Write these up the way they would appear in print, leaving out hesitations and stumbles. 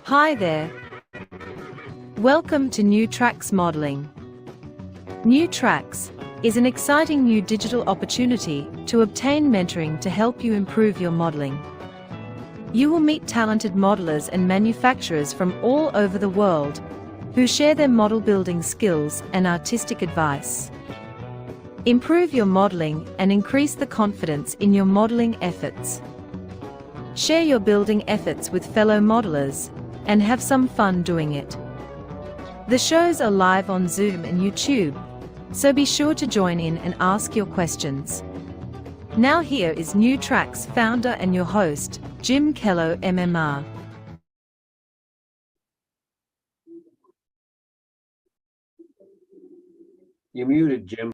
Hi there. Welcome to New Tracks Modeling. New Tracks is an exciting new digital opportunity to obtain mentoring to help you improve your modeling. You will meet talented modelers and manufacturers from all over the world who share their model building skills and artistic advice. Improve your modeling and increase the confidence in your modeling efforts. Share your building efforts with fellow modelers and have some fun doing it. The shows are live on Zoom and YouTube, so be sure to join in and ask your questions. Now here is New Tracks founder and your host, Jim Kello, NMRA. You're muted, Jim.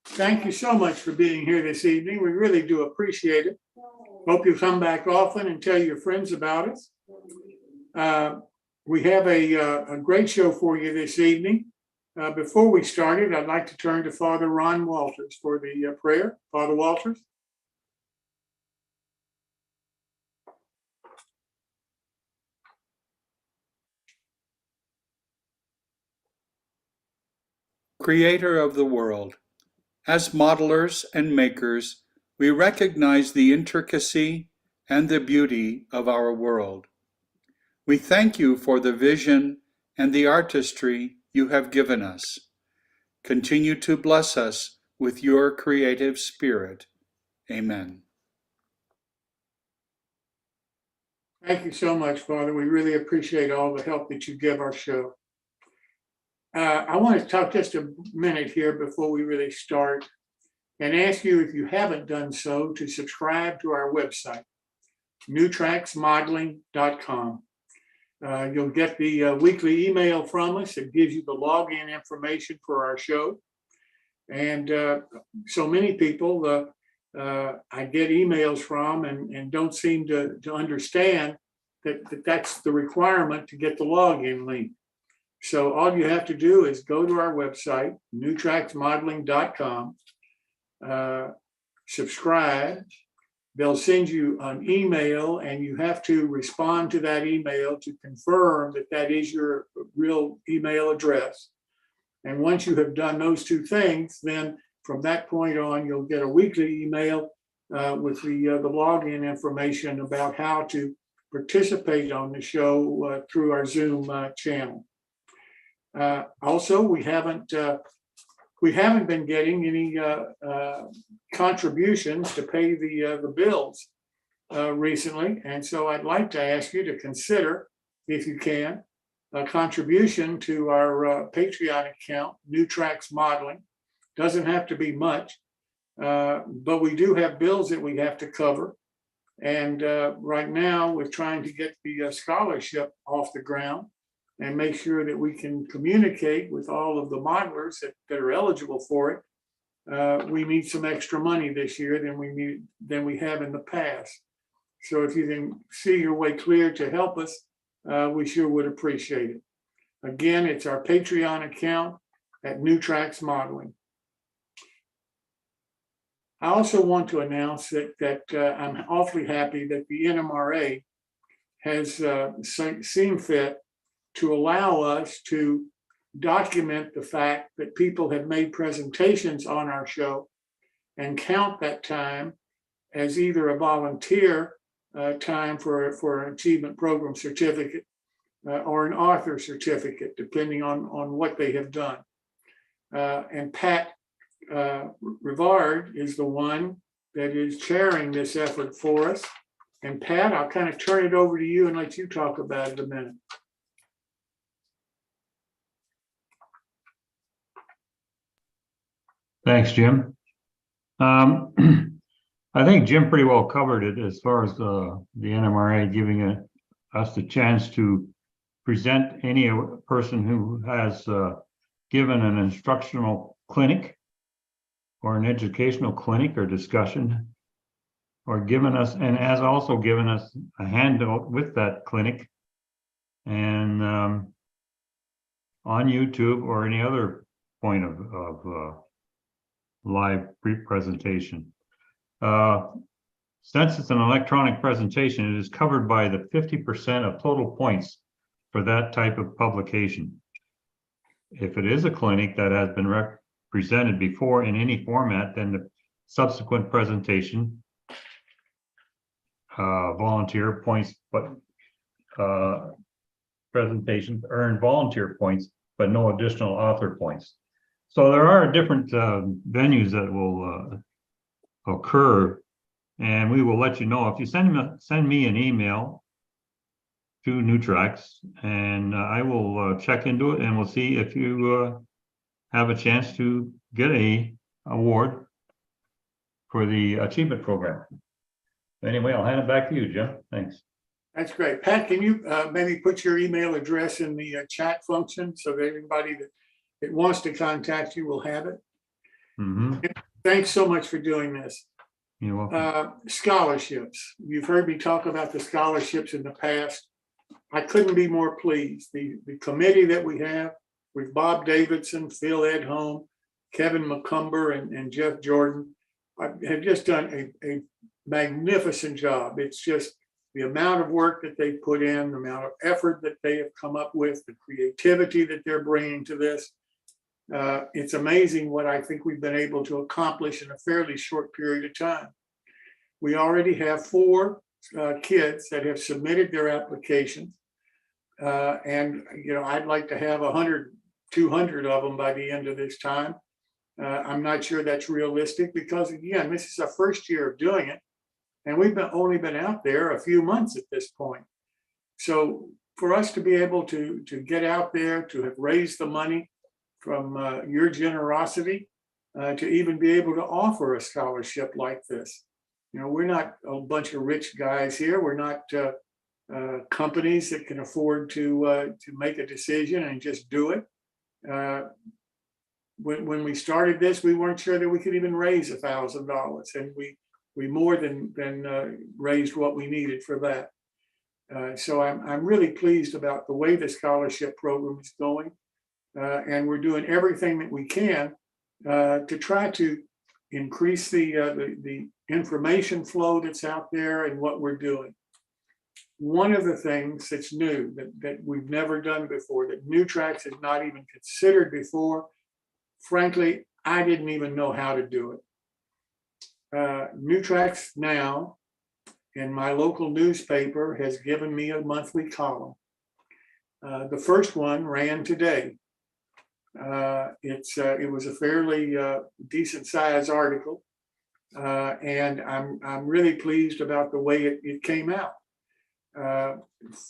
Thank you so much for being here this evening. We really do appreciate it. Hope you come back often and tell your friends about us. We have a great show for you this evening. Before we started, I'd like to turn to Father Ron Walters for the prayer. Father Walters. Creator of the world, as modelers and makers, we recognize the intricacy and the beauty of our world. We thank you for the vision and the artistry you have given us. Continue to bless us with your creative spirit. Amen. Thank you so much, Father. We really appreciate all the help that you give our show. I want to talk just a minute here before we really start and ask you, if you haven't done so, to subscribe to our website, newtracksmodeling.com. You'll get the weekly email from us. It gives you the login information for our show. And so many people I get emails from and don't seem to understand that that's the requirement to get the login link. So all you have to do is go to our website, newtracksmodeling.com, subscribe. They'll send you an email and you have to respond to that email to confirm that that is your real email address. And once you have done those two things, then from that point on, you'll get a weekly email with the login information about how to participate on the show through our Zoom channel. Also, we haven't been getting any contributions to pay the bills recently, and so I'd like to ask you to consider, if you can, a contribution to our Patreon account, New Tracks Modeling. Doesn't have to be much, but we do have bills that we have to cover, and right now we're trying to get the scholarship off the ground and make sure that we can communicate with all of the modelers that are eligible for it. We need some extra money this year than we have in the past. So if you can see your way clear to help us, we sure would appreciate it. Again, it's our Patreon account at New Tracks Modeling. I also want to announce that I'm awfully happy that the NMRA has seen fit to allow us to document the fact that people have made presentations on our show and count that time as either a volunteer time for an achievement program certificate or an author certificate, depending on what they have done. And Pat Rivard is the one that is chairing this effort for us. And Pat, I'll kind of turn it over to you and let you talk about it a minute. Thanks, Jim. I think Jim pretty well covered it as far as the NMRA giving us the chance to present any person who has given an instructional clinic or an educational clinic or discussion, or given us, and has also given us a handout with that clinic and on YouTube or any other point of live presentation. Since it's an electronic presentation, it is covered by the 50% of total points for that type of publication. If it is a clinic that has been presented before in any format, then the subsequent presentation volunteer points, but presentations earn volunteer points, but no additional author points. So there are different venues that will occur, and we will let you know. If you send me an email to NewTracks, and I will check into it, and we'll see if you have a chance to get a award for the achievement program. Anyway, I'll hand it back to you, Jim. Thanks. That's great. Pat, can you maybe put your email address in the chat function so that everybody that wants to contact you will have it? Mm-hmm. Thanks so much for doing this. You're welcome. Scholarships. You've heard me talk about the scholarships in the past. I couldn't be more pleased. The committee that we have with Bob Davidson, Phil Edholm, Kevin McCumber, and Jeff Jordan have just done a magnificent job. It's just the amount of work that they put in, the amount of effort that they have come up with, the creativity that they're bringing to this. It's amazing what I think we've been able to accomplish in a fairly short period of time. We already have 4 kids that have submitted their applications. And, I'd like to have 100, 200 of them by the end of this time. I'm not sure that's realistic because, again, this is our first year of doing it. And we've only been out there a few months at this point. So for us to be able to get out there, to have raised the money from your generosity, to even be able to offer a scholarship like this. We're not a bunch of rich guys here. We're not companies that can afford to make a decision and just do it. When we started this, we weren't sure that we could even raise $1,000, and we more than raised what we needed for that. So I'm really pleased about the way the scholarship program is going, and we're doing everything that we can to try to increase the information flow that's out there and what we're doing. One of the things that's new that we've never done before, that NewTracks has not even considered before, frankly, I didn't even know how to do it. NewTracks now, in my local newspaper, has given me a monthly column. The first one ran today. It was a fairly decent sized article, and I'm really pleased about the way it came out.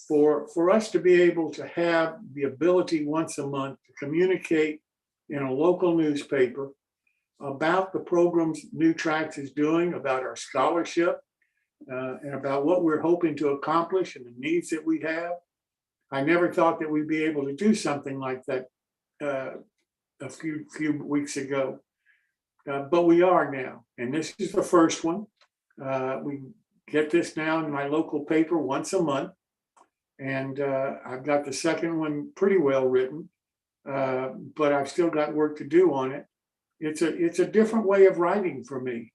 For us to be able to have the ability once a month to communicate in a local newspaper about the programs NewTracks is doing, about our scholarship, and about what we're hoping to accomplish and the needs that we have. I never thought that we'd be able to do something like that a few weeks ago, but we are now, and this is the first one. We get this now in my local paper once a month, and I've got the second one pretty well written, but I've still got work to do on it. It's a different way of writing for me.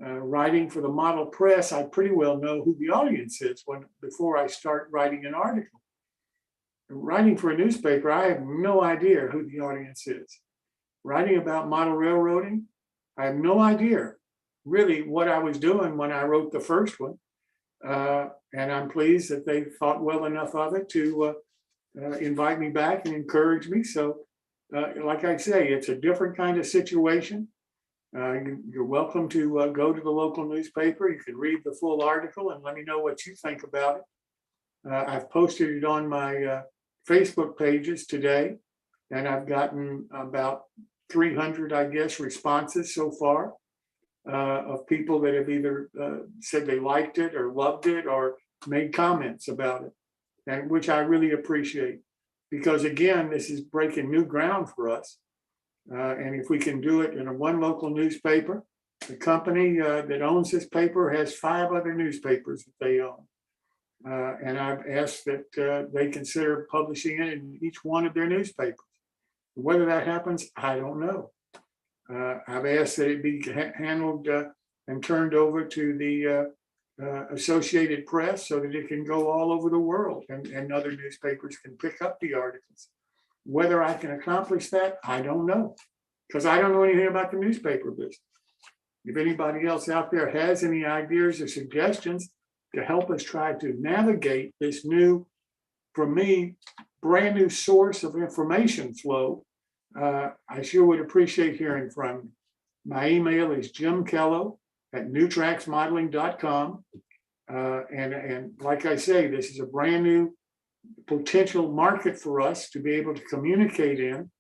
Writing for the model press, I pretty well know who the audience is before I start writing an article. Writing for a newspaper, I have no idea who the audience is. Writing about model railroading, I have no idea really what I was doing when I wrote the first one. And I'm pleased that they thought well enough of it to invite me back and encourage me. So like I say, it's a different kind of situation. You're welcome to go to the local newspaper. You can read the full article and let me know what you think about it. I've posted it on my Facebook pages today, and I've gotten about 300, I guess, responses so far of people that have either said they liked it or loved it or made comments about it, and which I really appreciate. because again, this is breaking new ground for us. And if we can do it in one local newspaper, the company that owns this paper has 5 other newspapers that they own. And I've asked that they consider publishing it in each one of their newspapers. Whether that happens, I don't know. I've asked that it be handled and turned over to the Associated Press so that it can go all over the world and other newspapers can pick up the articles. Whether I can accomplish that, I don't know, because I don't know anything about the newspaper business. If anybody else out there has any ideas or suggestions to help us try to navigate this new, for me, brand new source of information flow, I sure would appreciate hearing from you. My email is jimkello@newtracksmodeling.com. And like I say, this is a brand new potential market for us to be able to communicate in.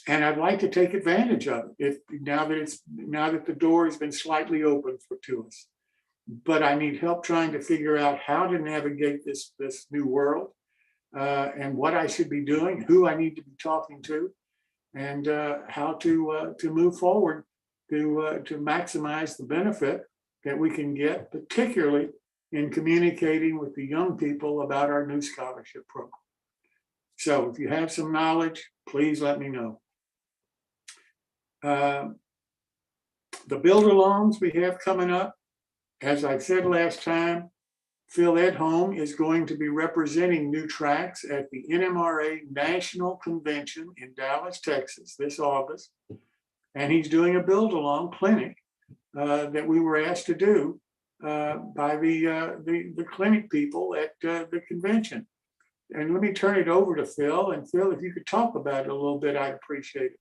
And I'd like to take advantage of it now that the door has been slightly open to us. But I need help trying to figure out how to navigate this new world, and what I should be doing, who I need to be talking to, and how to move forward to maximize the benefit that we can get, particularly in communicating with the young people about our new scholarship program. So if you have some knowledge, please let me know. The build-alongs we have coming up, as I said last time, Phil Edholm is going to be representing New Tracks at the NMRA National Convention in Dallas, Texas this August. And he's doing a build-along clinic that we were asked to do by the clinic people at the convention. And let me turn it over to Phil. And Phil, if you could talk about it a little bit, I'd appreciate it.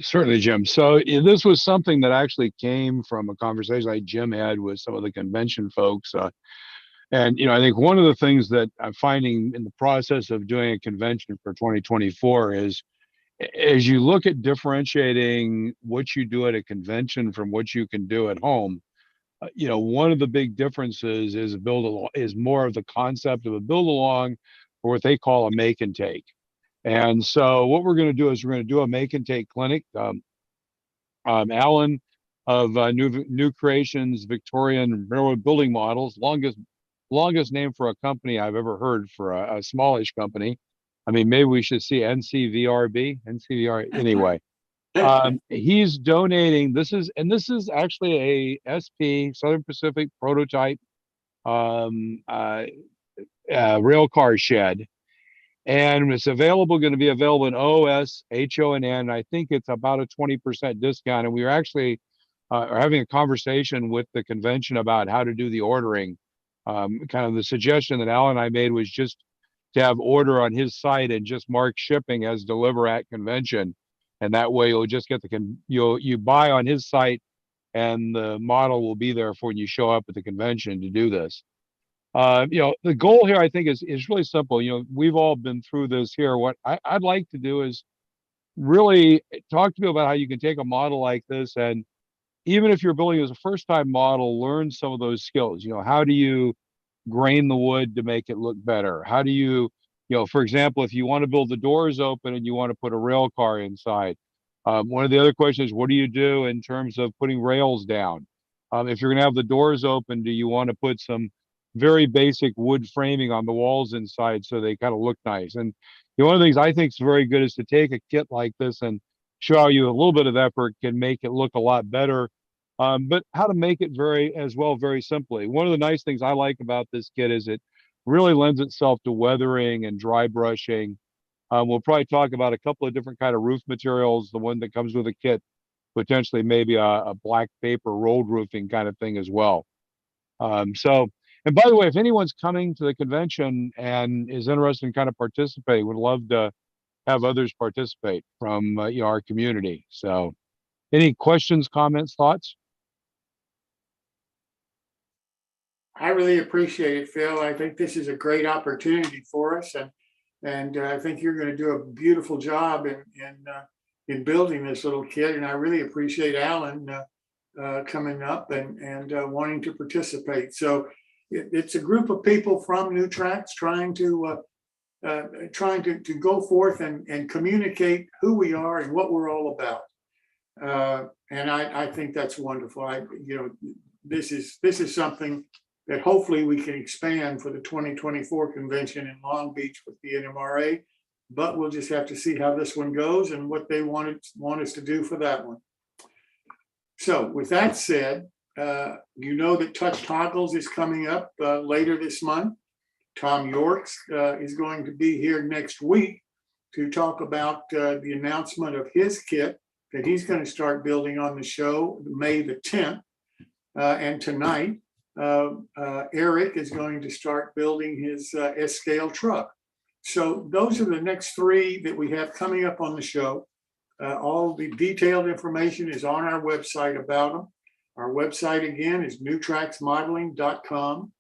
Certainly, Jim. So this was something that actually came from a conversation like Jim had with some of the convention folks. And I think one of the things that I'm finding in the process of doing a convention for 2024 is, as you look at differentiating what you do at a convention from what you can do at home, one of the big differences is more of the concept of a build along, or what they call a make and take. And so what we're going to do is we're going to do a make and take clinic. Alan of New Creations Victorian Railroad Building Models, longest name for a company I've ever heard for a smallish company. I mean, maybe we should see NCVRB, anyway. He's donating. This is actually a SP Southern Pacific prototype rail car shed. And it's going to be available in OS, HO, and N. I think it's about a 20% discount. And we are actually are having a conversation with the convention about how to do the ordering. Kind of the suggestion that Alan and I made was just to have order on his site and just mark shipping as deliver at convention. And that way you'll just get you buy on his site and the model will be there for when you show up at the convention to do this. The goal here, I think, is really simple. We've all been through this here. What I'd like to do is really talk to people about how you can take a model like this, and even if you're building as a first-time model, learn some of those skills. How do you grain the wood to make it look better? How do you, for example, if you want to build the doors open and you want to put a rail car inside, one of the other questions is, what do you do in terms of putting rails down? If you're going to have the doors open, do you want to put some very basic wood framing on the walls inside so they kind of look nice? And one of the things I think is very good is to take a kit like this and show you a little bit of effort can make it look a lot better, but how to make it very simply. One of the nice things I like about this kit is it really lends itself to weathering and dry brushing. We'll probably talk about a couple of different kind of roof materials. The one that comes with a kit, potentially maybe a black paper rolled roofing kind of thing as well. And by the way, if anyone's coming to the convention and is interested in kind of participating, would love to have others participate from our community. So any questions, comments, thoughts? I really appreciate it, Phil. I think this is a great opportunity for us, and I think you're going to do a beautiful job in building this little kit. And I really appreciate Alan coming up and wanting to participate. So it's a group of people from New Tracks trying to trying to go forth and communicate who we are and what we're all about. And I think that's wonderful. This is something that hopefully we can expand for the 2024 convention in Long Beach with the NMRA, but we'll just have to see how this one goes and what they want us to do for that one. So with that said, you know that Touch Toggles is coming up later this month. Tom Yorks is going to be here next week to talk about the announcement of his kit that he's going to start building on the show May the 10th. And tonight, Eric is going to start building his S-scale truck. So those are the next three that we have coming up on the show. All the detailed information is on our website about them. Our website again is newtracksmodeling.com.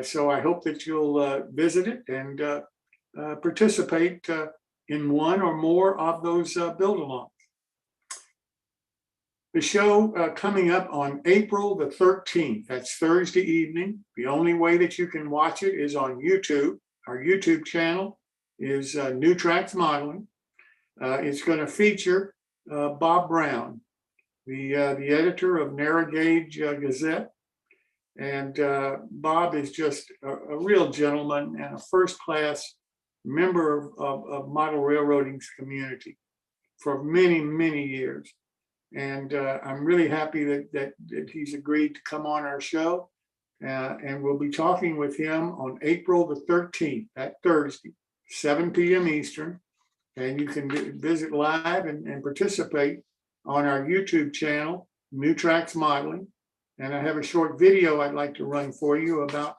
So I hope that you'll visit it and participate in one or more of those build-alongs. The show coming up on April the 13th, that's Thursday evening. The only way that you can watch it is on YouTube. Our YouTube channel is New Tracks Modeling. It's going to feature Bob Brown, the editor of Narrow Gauge Gazette. And Bob is just a real gentleman and a first-class member of model railroading's community for many, many years. And I'm really happy that he's agreed to come on our show. And we'll be talking with him on April the 13th, that Thursday, 7 p.m. Eastern. And you can visit live and participate on our YouTube channel, New Tracks Modeling. And I have a short video I'd like to run for you about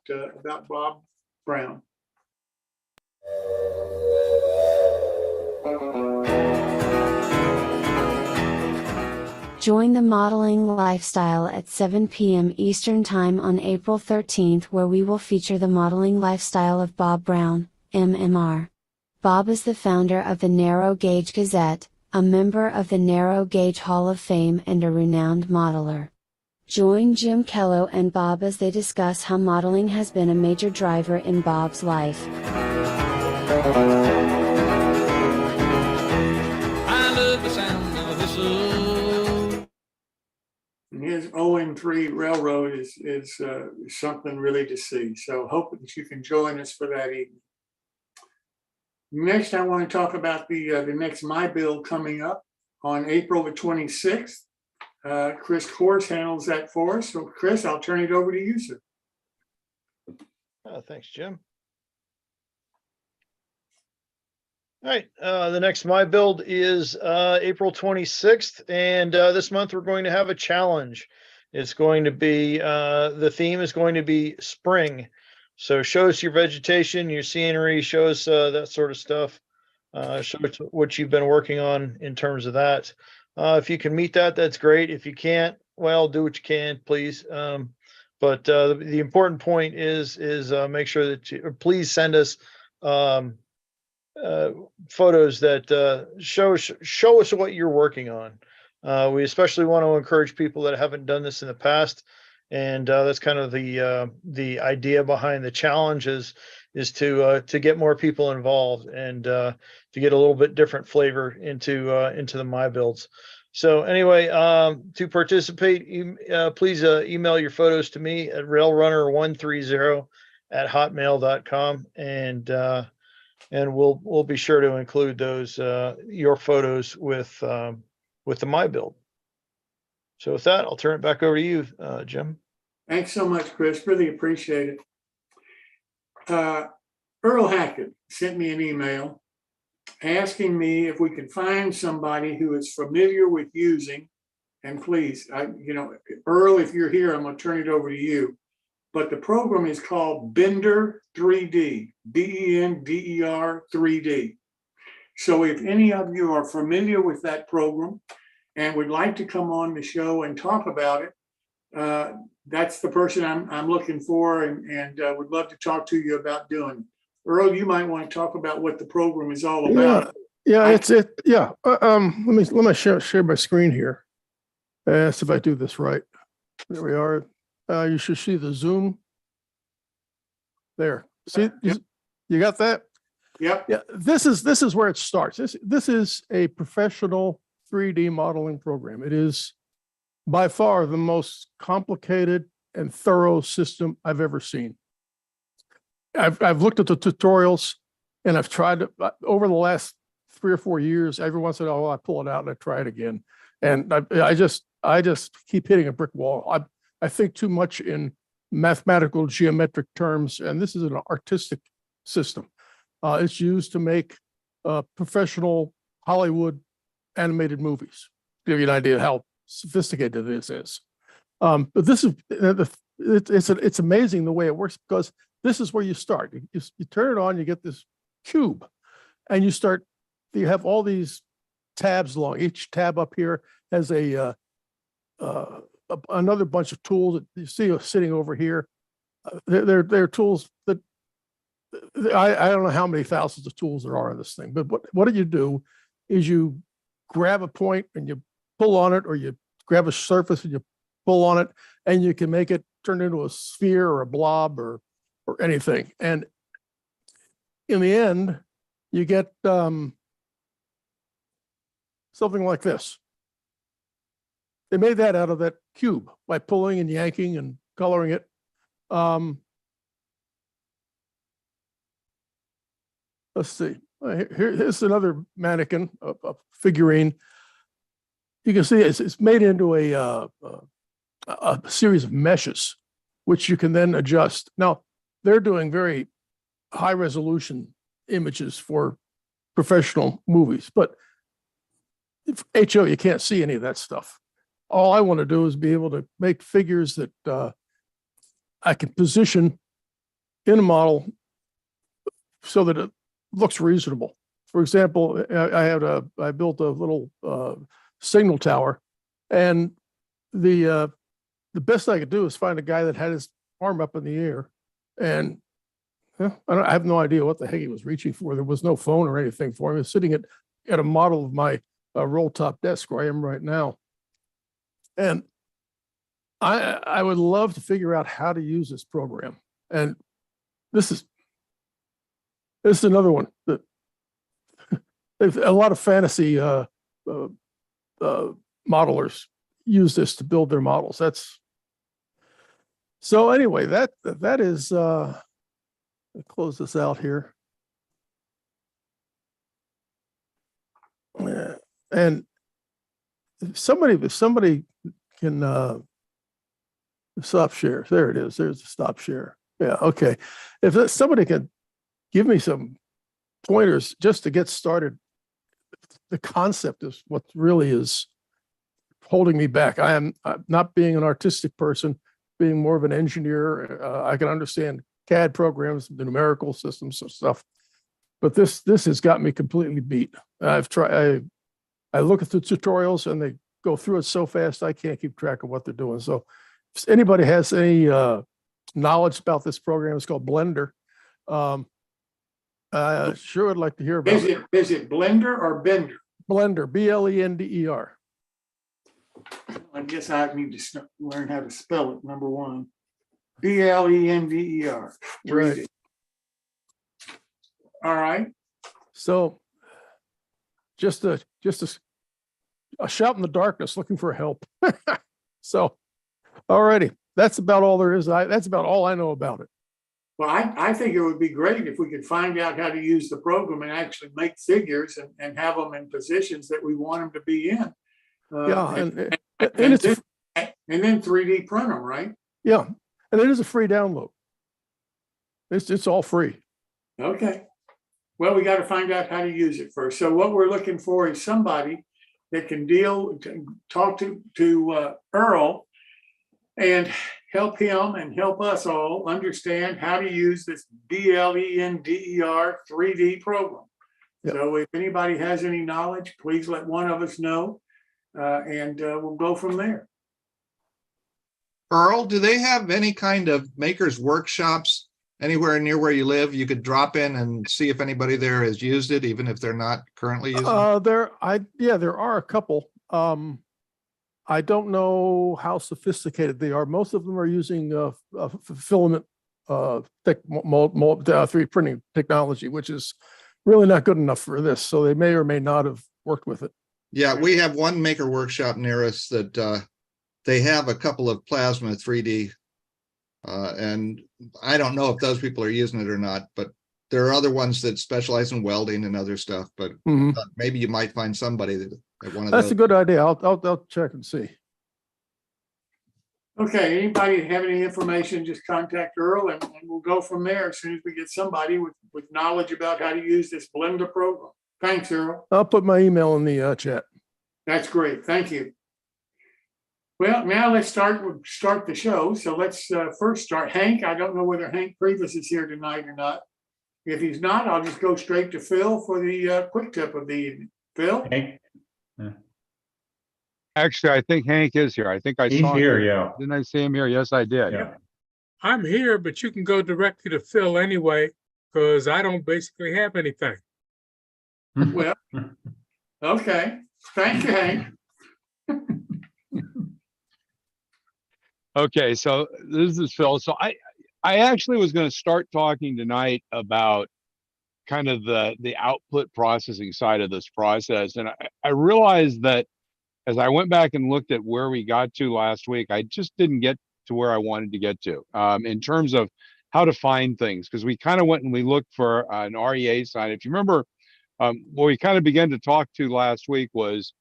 Bob Brown. Join the modeling lifestyle at 7 p.m. Eastern Time on April 13th, where we will feature the modeling lifestyle of Bob Brown, MMR. Bob is the founder of the Narrow Gauge Gazette, a member of the Narrow Gauge Hall of Fame and a renowned modeler. Join Jim Kello and Bob as they discuss how modeling has been a major driver in Bob's life. I love the sound of a whistle. And his ON3 railroad is something really to see. So hope that you can join us for that evening. Next, I want to talk about the next My Build coming up on April the 26th. Chris Kors handles that for us. So Chris, I'll turn it over to you, sir. Thanks, Jim. All right, the next My Build is April 26th, and this month we're going to have a challenge. It's going to be, the theme is going to be spring. So show us your vegetation, your scenery, show us that sort of stuff. Show us what you've been working on in terms of that. If you can meet that, that's great. If you can't, well, do what you can, please. But the important point is make sure that you please send us photos that show us what you're working on. We especially want to encourage people that haven't done this in the past, and that's kind of the idea behind the challenge is to get more people involved and to get a little bit different flavor into the My Builds. So anyway, to participate, please email your photos to me at railrunner130@hotmail.com, and we'll be sure to include those your photos with the My Build. So with that, I'll turn it back over to you, Jim. Thanks so much, Chris. Really appreciate it. Earl Hackett sent me an email asking me if we could find somebody who is familiar with using, and please, Earl, if you're here, I'm going to turn it over to you. But the program is called Bender 3D, BENDER 3D. So if any of you are familiar with that program and would like to come on the show and talk about it, that's the person I'm looking for, and would love to talk to you about doing it. Earl, you might want to talk about what the program is all about. Let me share my screen here. See if I do this right. There we are. You should see the Zoom there. See, you got that? Yep. Yeah, this is where it starts. This is a professional 3D modeling program. It is by far the most complicated and thorough system I've ever seen. I've looked at the tutorials and I've tried to, over the last 3 or 4 years, every once in a while I pull it out and I try it again. And I just keep hitting a brick wall. I think too much in mathematical geometric terms, and this is an artistic system. It's used to make professional Hollywood animated movies. Give you an idea how sophisticated this is. But this is it's amazing the way it works, because this is where you start. You turn it on, you get this cube, and you start. You have all these tabs along. Each tab up here has another bunch of tools that you see sitting over here. They're tools that I don't know how many thousands of tools there are in this thing, but what you do is you grab a point and you pull on it, or you grab a surface and you pull on it, and you can make it turn into a sphere or a blob or anything. And in the end, you get something like this. They made that out of that cube by pulling and yanking and coloring it. Let's see. Here's another mannequin, a figurine. You can see it's made into a series of meshes, which you can then adjust. Now, they're doing very high resolution images for professional movies, but HO, you can't see any of that stuff. All I want to do is be able to make figures that I can position in a model so that it looks reasonable. For example, I built a little signal tower, and the best I could do is find a guy that had his arm up in the air, and I have no idea what the heck he was reaching for. There was no phone or anything for him. He was sitting at a model of my roll top desk where I am right now. And I would love to figure out how to use this program. And this is another one that a lot of fantasy modelers use this to build their models. So anyway, that is I'll close this out here. And if somebody can stop share. There it is. There's the stop share. Yeah, okay. If somebody can give me some pointers just to get started, the concept is what really is holding me back. I'm not being an artistic person, being more of an engineer. I can understand CAD programs, the numerical systems and stuff, but this has got me completely beat. I look at the tutorials and they go through it so fast I can't keep track of what they're doing. So if anybody has any knowledge about this program, it's called Blender. Sure would like to hear about it. Is it Blender or Bender? Blender, Blender. I guess I need to learn how to spell it, number one. Blender. Right. All right. So just a shout in the darkness looking for help. So, all righty. That's about all there is. That's about all I know about it. Well, I think it would be great if we could find out how to use the program and actually make figures and have them in positions that we want them to be in. And then 3D print them, right? Yeah, and it is a free download. It's all free. Okay. Well, we got to find out how to use it first. So what we're looking for is somebody that can talk to Earl and help him and help us all understand how to use this Blender 3D program. Yep. So if anybody has any knowledge, please let one of us know, and we'll go from there. Earl, do they have any kind of makers workshops anywhere near where you live? You could drop in and see if anybody there has used it, even if they're not currently using it. There are a couple. I don't know how sophisticated they are. Most of them are using filament 3D printing technology, which is really not good enough for this, so they may or may not have worked with it. Yeah, we have one maker workshop near us that they have a couple of plasma 3D. And I don't know if those people are using it or not, but there are other ones that specialize in welding and other stuff, but maybe you might find somebody that at one of That's those. a good idea. I'll check and see. Okay, anybody have any information, just contact Earl and we'll go from there as soon as we get somebody with knowledge about how to use this Blender program. Thanks, Earl. I'll put my email in the chat. That's great. Thank you. Well, now let's start the show. So let's first start. Hank, I don't know whether Hank Primas is here tonight or not. If he's not, I'll just go straight to Phil for the quick tip of the evening. Phil? Hank? Actually, I think Hank is here. I think I He's saw him. here, yeah. Didn't I see him here? Yes, I did. Yeah. I'm here, but you can go directly to Phil anyway, because I don't basically have anything. Well, okay. Thank you, Hank. Okay, so this is Phil. So I actually was going to start talking tonight about kind of the output processing side of this process. And I realized that as I went back and looked at where we got to last week, I just didn't get to where I wanted to get to in terms of how to find things, because we kind of went and we looked for an REA sign. If you remember, what we kind of began to talk to last week was,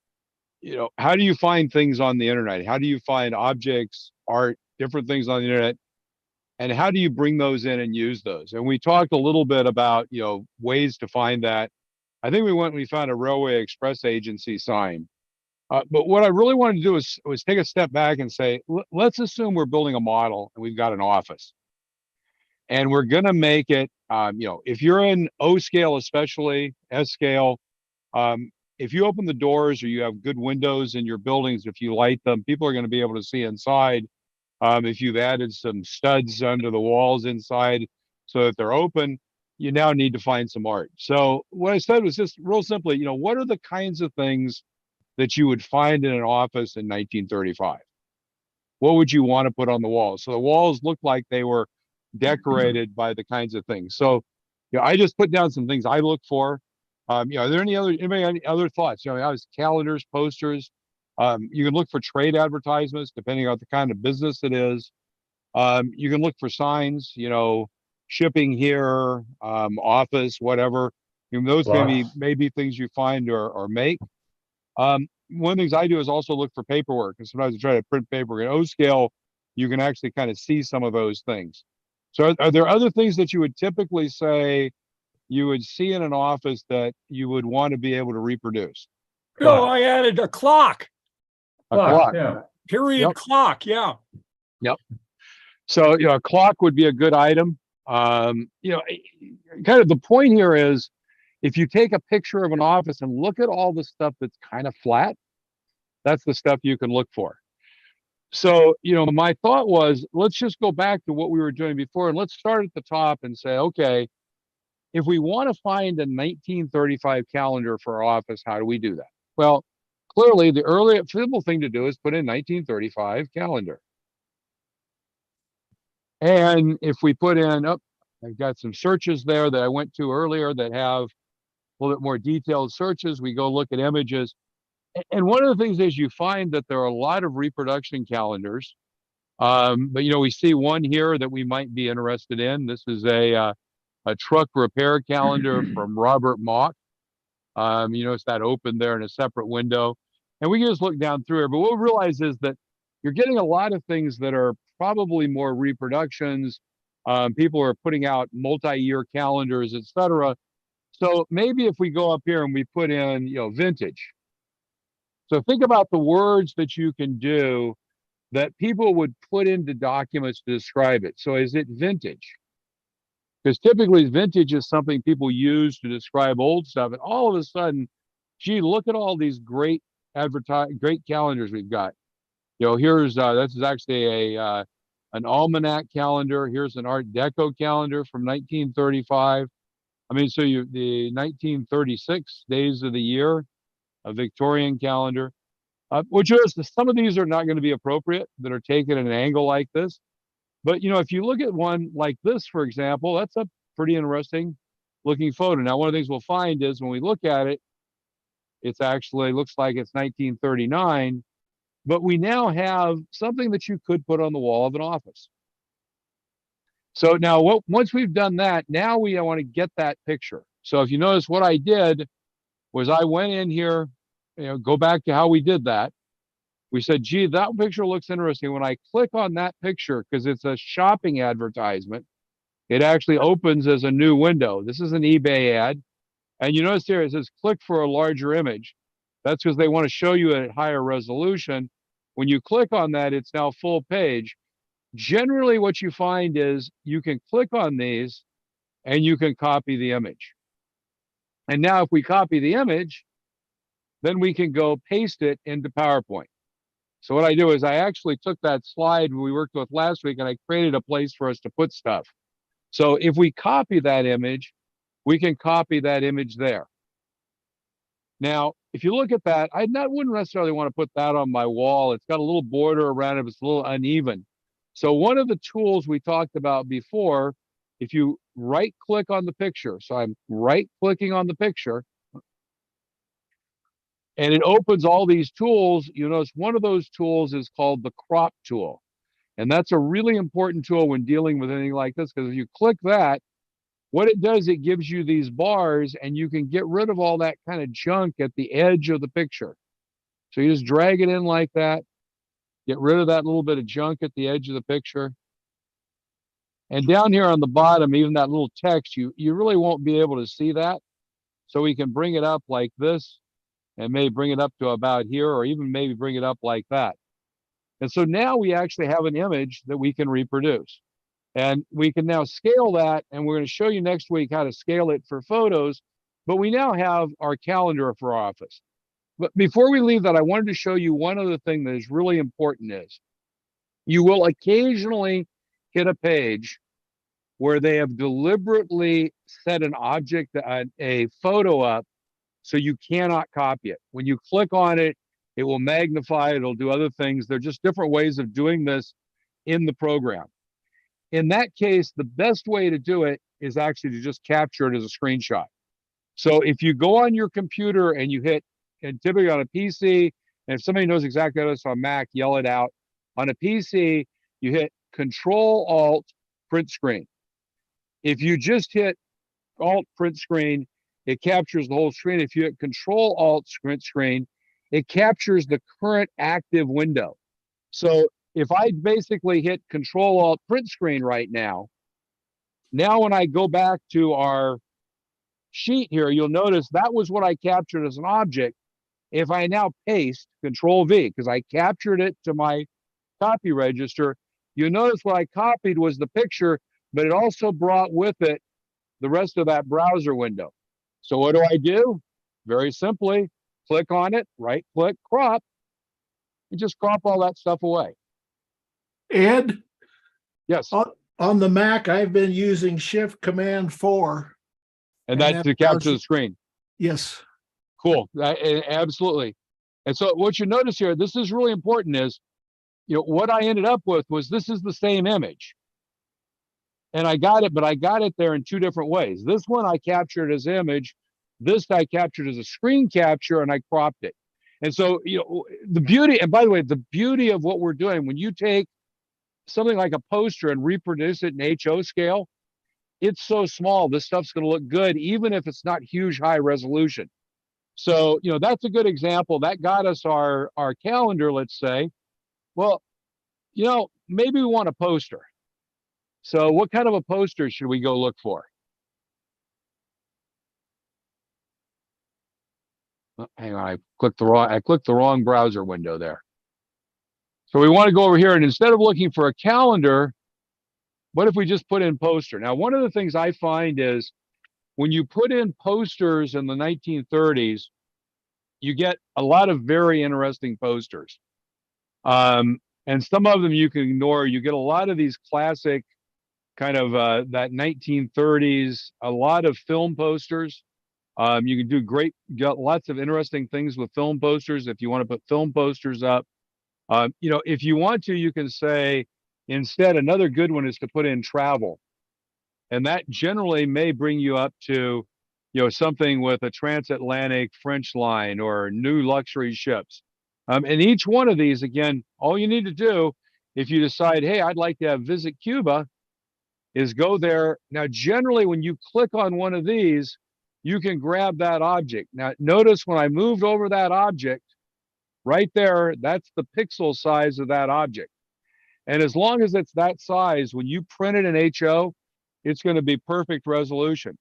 you know, how do you find things on the internet? How do you find objects, art, different things on the internet? And how do you bring those in and use those? And we talked a little bit about, you know, ways to find that. I think we went and we found a Railway Express agency sign. But what I really wanted to do was take a step back and say, let's assume we're building a model and we've got an office. And we're going to make it, you know, if you're in O scale, especially S scale, if you open the doors or you have good windows in your buildings, if you light them, people are going to be able to see inside. If you've added some studs under the walls inside so that they're open, you now need to find some art. So what I said was just real simply, you know, what are the kinds of things that you would find in an office in 1935? What would you want to put on the walls? So the walls looked like they were decorated by the kinds of things. So, you know, I just put down some things I look for. You know, are there anybody any other thoughts? You know, I was calendars, posters. You can look for trade advertisements depending on the kind of business it is. You can look for signs, you know, shipping here, office, whatever. You know, those may be things you find or make. One of the things I do is also look for paperwork, and sometimes I try to print paper. In O scale, you can actually kind of see some of those things. So are there other things that you would typically say you would see in an office that you would want to be able to reproduce? No, I added a clock. A clock. Yeah. Period. Clock. Yeah. Yep. So, you know, a clock would be a good item. You know, kind of the point here is, if you take a picture of an office and look at all the stuff that's kind of flat, that's the stuff you can look for. So, you know, my thought was, let's just go back to what we were doing before and let's start at the top and say, okay, if we want to find a 1935 calendar for our office, how do we do that? Well, clearly the early simple thing to do is put in 1935 calendar. And if we put in, I've got some searches there that I went to earlier that have a little bit more detailed searches. We go look at images. And one of the things is you find that there are a lot of reproduction calendars. But, you know, we see one here that we might be interested in. This is a truck repair calendar from Robert Mock. You notice that open there in a separate window. And we can just look down through here. But what we realize is that you're getting a lot of things that are probably more reproductions. People are putting out multi-year calendars, etc. So maybe if we go up here and we put in, you know, vintage. So think about the words that you can do that people would put into documents to describe it. So is it vintage? Because typically vintage is something people use to describe old stuff. And all of a sudden, gee, look at all these great great calendars we've got. You know, here's this is actually an almanac calendar. Here's an Art Deco calendar from 1935. I mean, so the 1936 days of the year, a Victorian calendar, which is some of these are not going to be appropriate that are taken at an angle like this. But, you know, if you look at one like this, for example, that's a pretty interesting. looking photo. Now, one of the things we'll find is when we look at it, it's actually looks like it's 1939, but we now have something that you could put on the wall of an office. So now once we've done that, now we want to get that picture. So if you notice what I did was I went in here, go back to how we did that. We said, gee, that picture looks interesting. When I click on that picture, because it's a shopping advertisement, it actually opens as a new window. This is an eBay ad. And you notice here, it says click for a larger image. That's because they want to show you at higher resolution. When you click on that, it's now full page. Generally, what you find is you can click on these and you can copy the image. And now if we copy the image, then we can go paste it into PowerPoint. So what I do is I actually took that slide we worked with last week and I created a place for us to put stuff. So if we copy that image, we can copy that image there. Now, if you look at that, wouldn't necessarily want to put that on my wall. It's got a little border around it. It's a little uneven. So one of the tools we talked about before, if you right click on the picture, so I'm right clicking on the picture, and it opens all these tools. You notice one of those tools is called the crop tool. And that's a really important tool when dealing with anything like this, because if you click that, what it does, it gives you these bars and you can get rid of all that kind of junk at the edge of the picture. So you just drag it in like that, get rid of that little bit of junk at the edge of the picture. And down here on the bottom, even that little text, you really won't be able to see that. So we can bring it up like this and maybe bring it up to about here, or even maybe bring it up like that. And so now we actually have an image that we can reproduce. And we can now scale that, and we're going to show you next week how to scale it for photos. But we now have our calendar for our office. But before we leave that, I wanted to show you one other thing that is really important is you will occasionally hit a page where they have deliberately set an object, a photo up, so you cannot copy it. When you click on it, it will magnify it, it'll do other things. They're just different ways of doing this in the program. In that case, the best way to do it is actually to just capture it as a screenshot. So if you go on your computer and you hit, and typically on a PC, and if somebody knows exactly how to do this on Mac, yell it out. On a PC, you hit Control-Alt, print screen. If you just hit Alt, print screen, it captures the whole screen. If you hit Control-Alt, print screen, it captures the current active window. So if I basically hit Control-Alt, print screen right now when I go back to our sheet here, you'll notice that was what I captured as an object. If I now paste Control-V, because I captured it to my copy register, you notice what I copied was the picture, but it also brought with it the rest of that browser window. So what do? Very simply, click on it, right click, crop, and just crop all that stuff away. Ed? Yes. On the Mac, I've been using Shift Command 4. And that's to capture the screen. Yes. Cool. Absolutely. And so what you notice here, this is really important, is what I ended up with was this is the same image. And I got it, but I got it there in two different ways. This one I captured as image. This I captured as a screen capture, and I cropped it. And so, the beauty, and by the way, the beauty of what we're doing, when you take something like a poster and reproduce it in HO scale, it's so small, this stuff's going to look good, even if it's not huge, high resolution. So, that's a good example. That got us our calendar, let's say. Well, maybe we want a poster. So what kind of a poster should we go look for? Oh, hang on, I clicked the wrong browser window there. So we want to go over here, and instead of looking for a calendar, what if we just put in poster? Now, one of the things I find is when you put in posters in the 1930s, you get a lot of very interesting posters. And some of them you can ignore. You get a lot of these classic kind of that 1930s, a lot of film posters. You can do got lots of interesting things with film posters if you want to put film posters up. If you want to, you can say, instead, another good one is to put in travel. And that generally may bring you up to, something with a transatlantic French line or new luxury ships. And each one of these, again, all you need to do if you decide, hey, I'd like to visit Cuba, is go there. Now, generally, when you click on one of these, you can grab that object. Now, notice when I moved over that object, right there, that's the pixel size of that object. And as long as it's that size, when you print it in HO, it's going to be perfect resolution.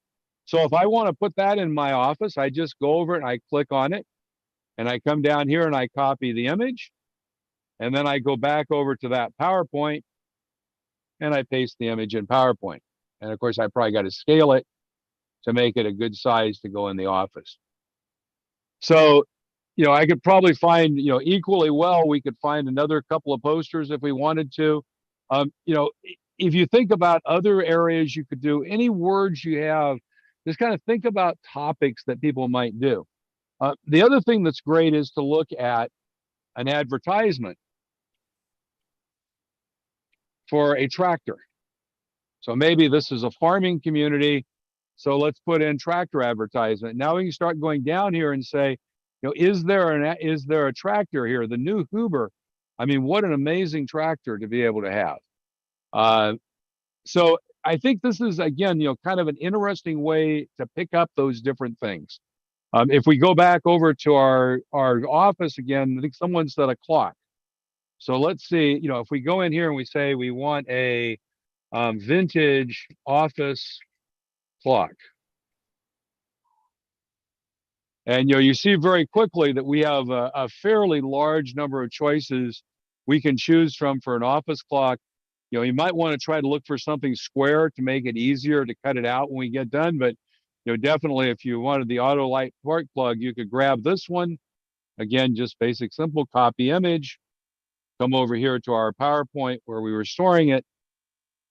So if I want to put that in my office, I just go over it and I click on it, and I come down here and I copy the image, and then I go back over to that PowerPoint and I paste the image in PowerPoint. And of course, I probably got to scale it to make it a good size to go in the office. So, I could probably find, equally well, we could find another couple of posters if we wanted to. If you think about other areas you could do, any words you have, just kind of think about topics that people might do. The other thing that's great is to look at an advertisement for a tractor. So maybe this is a farming community, so let's put in tractor advertisement. Now we can start going down here and say, is there a tractor here? The new Huber. I mean, what an amazing tractor to be able to have. So I think this is, again, kind of an interesting way to pick up those different things. If we go back over to our office again, I think someone said a clock. So let's see, if we go in here and we say we want a vintage office clock. And you see very quickly that we have a fairly large number of choices we can choose from for an office clock. You might want to try to look for something square to make it easier to cut it out when we get done. But definitely, if you wanted the auto light spark plug, you could grab this one. Again, just basic, simple copy image. Come over here to our PowerPoint where we were storing it.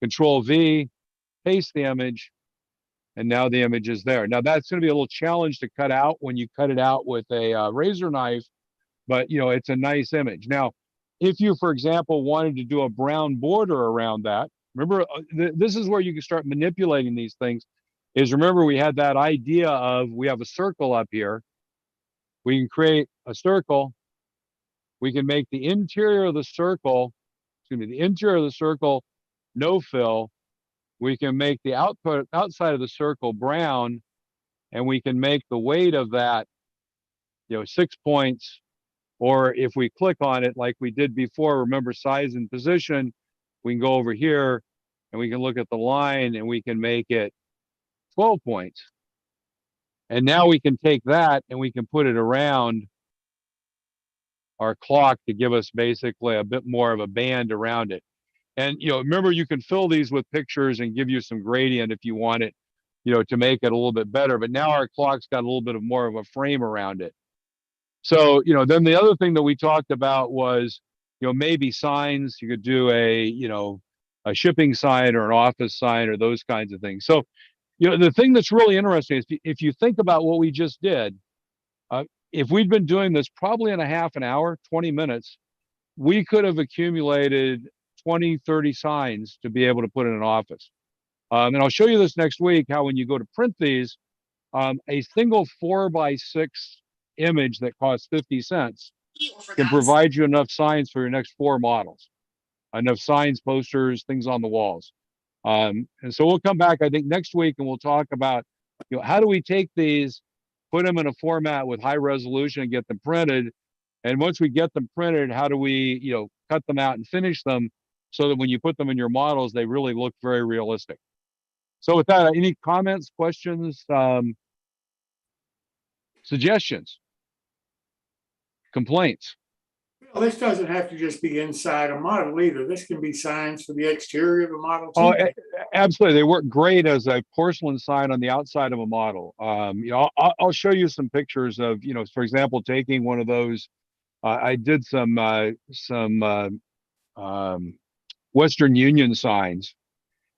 Control V, paste the image. And now the image is there. Now that's going to be a little challenge to cut out when you cut it out with a razor knife, but it's a nice image. Now, if you, for example, wanted to do a brown border around that, remember, this is where you can start manipulating these things. Remember, we had that idea of, we have a circle up here. We can create a circle. We can make the interior of the circle, no fill. We can make the outside of the circle brown, and we can make the weight of that, 6 points. Or if we click on it like we did before, remember size and position, we can go over here and we can look at the line and we can make it 12 points. And now we can take that and we can put it around our clock to give us basically a bit more of a band around it. And, remember, you can fill these with pictures and give you some gradient if you want it, to make it a little bit better. But now our clock's got a little bit of more of a frame around it. So, then the other thing that we talked about was, maybe signs. You could do a shipping sign or an office sign or those kinds of things. So, the thing that's really interesting is if you think about what we just did, if we'd been doing this probably in a half an hour, 20 minutes, we could have accumulated 20, 30 signs to be able to put in an office. And I'll show you this next week, how when you go to print these, a single 4x6 image that costs 50 cents can provide you enough signs for your next 4 models. Enough signs, posters, things on the walls. And so we'll come back, I think, next week, and we'll talk about, how do we take these, put them in a format with high resolution and get them printed. And once we get them printed, how do we, cut them out and finish them so that when you put them in your models, they really look very realistic. So with that, any comments, questions, suggestions, complaints? Well, this doesn't have to just be inside a model either. This can be signs for the exterior of a model too. Oh, absolutely. They work great as a porcelain sign on the outside of a model. I'll show you some pictures of, for example, taking one of those. I did some Western Union signs,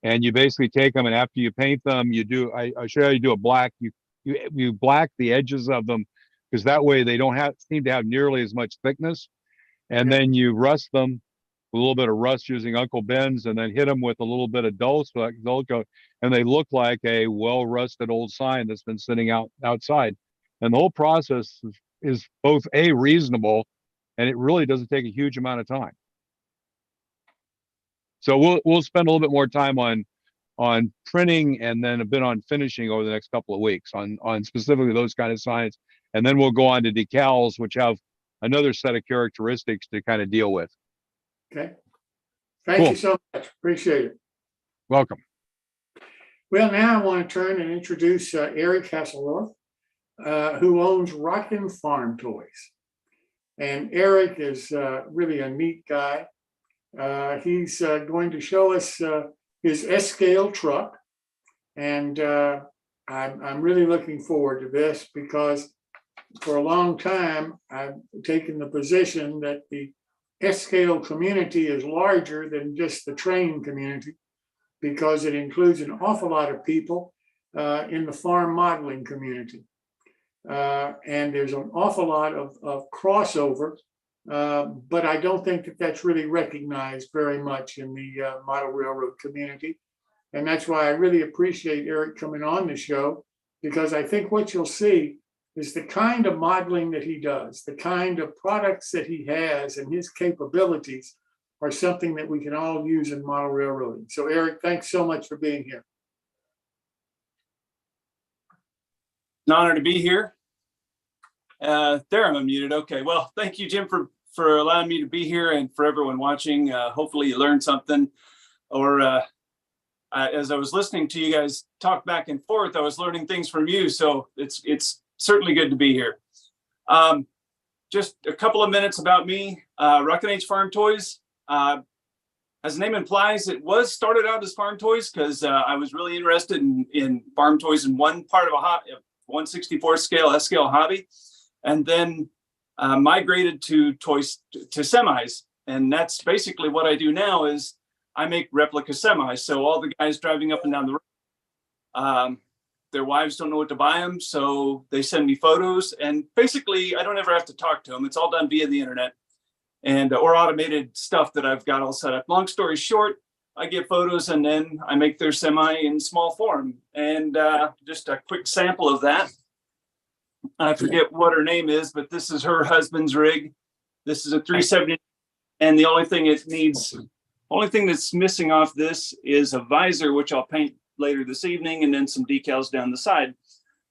and you basically take them, and after you paint them, I show you how you do a black. You black the edges of them, because that way they don't seem to have nearly as much thickness. And then you rust them, with a little bit of rust using Uncle Ben's, and then hit them with a little bit of dull coat, and they look like a well-rusted old sign that's been sitting outside. And the whole process is both reasonable, and it really doesn't take a huge amount of time. So we'll spend a little bit more time on printing and then a bit on finishing over the next couple of weeks on specifically those kind of signs. And then we'll go on to decals, which have another set of characteristics to kind of deal with. Okay. Thank you so much. Appreciate it. Welcome. Well, now I want to turn and introduce Eric Haselhorst, who owns Rockin Farm Toys. And Eric is really a neat guy. He's going to show us his S-scale truck. And I'm really looking forward to this because for a long time, I've taken the position that the S-scale community is larger than just the train community because it includes an awful lot of people in the farm modeling community. And there's an awful lot of crossover, but I don't think that that's really recognized very much in the model railroad community. And that's why I really appreciate Eric coming on the show, because I think what you'll see is the kind of modeling that he does, the kind of products that he has and his capabilities are something that we can all use in model railroading. So Eric, thanks so much for being here. An honor to be here. There, I'm unmuted. Okay, well, thank you, Jim, for allowing me to be here, and for everyone watching. Hopefully you learned something, or as I was listening to you guys talk back and forth, I was learning things from you. So it's certainly good to be here. Just a couple of minutes about me. Rockin Farm Toys. As the name implies, it was started out as farm toys because I was really interested in farm toys in one part of a 1/64 scale S-scale hobby, and then migrated to toys to semis. And that's basically what I do now is I make replica semis. So all the guys driving up and down the road, their wives don't know what to buy them, so they send me photos. And basically, I don't ever have to talk to them. It's all done via the internet and or automated stuff that I've got all set up. Long story short, I get photos and then I make their semi in small form. And just a quick sample of that. I forget what her name is, but this is her husband's rig. This is a 370, and the only thing that's missing off this is a visor, which I'll paint later this evening, and then some decals down the side.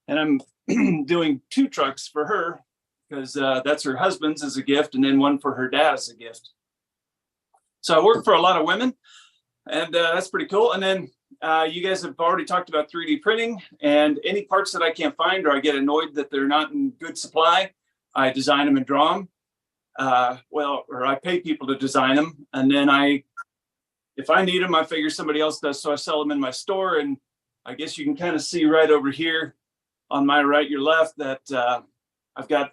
And I'm doing 2 trucks for her because that's her husband's as a gift, and then one for her dad as a gift. So I work for a lot of women, and that's pretty cool. And then you guys have already talked about 3D printing, and any parts that I can't find or I get annoyed that they're not in good supply, I design them and draw them. Or I pay people to design them, and then if I need them, I figure somebody else does, so I sell them in my store. And I guess you can kind of see right over here on my right, your left, that I've got,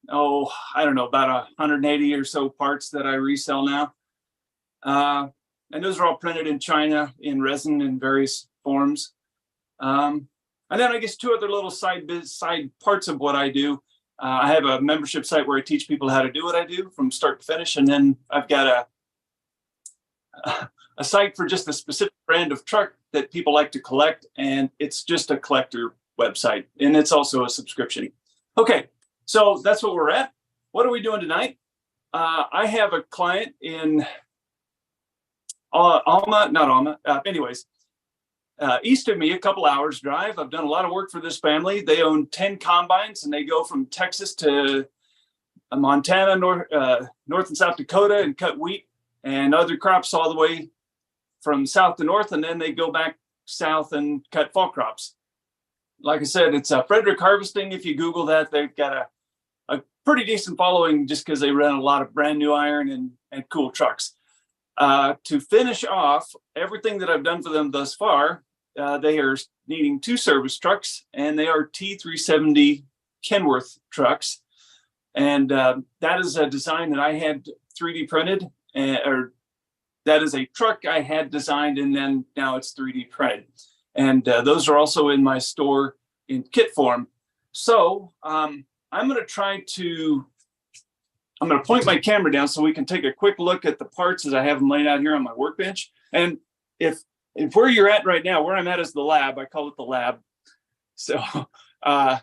I don't know, about 180 or so parts that I resell now. And those are all printed in China in resin in various forms. And then I guess 2 other little side parts of what I do. I have a membership site where I teach people how to do what I do from start to finish. And then I've got a site for just a specific brand of truck that people like to collect. And it's just a collector website. And it's also a subscription. Okay, so that's what we're at. What are we doing tonight? I have a client in east of me, a couple hours drive. I've done a lot of work for this family. They own 10 combines, and they go from Texas to Montana, North and South Dakota, and cut wheat and other crops all the way from south to north, and then they go back south and cut fall crops. Like I said, it's Frederick Harvesting. If you Google that, they've got a pretty decent following just because they run a lot of brand new iron and cool trucks. To finish off everything that I've done for them thus far, they are needing 2 service trucks, and they are T370 Kenworth trucks. And that is a design that I had 3D printed, or that is a truck I had designed, and then now it's 3D printed. And those are also in my store in kit form. So I'm going to try to I'm going to point my camera down so we can take a quick look at the parts as I have them laid out here on my workbench. And if where you're at right now, where I'm at is the lab. I call it the lab. So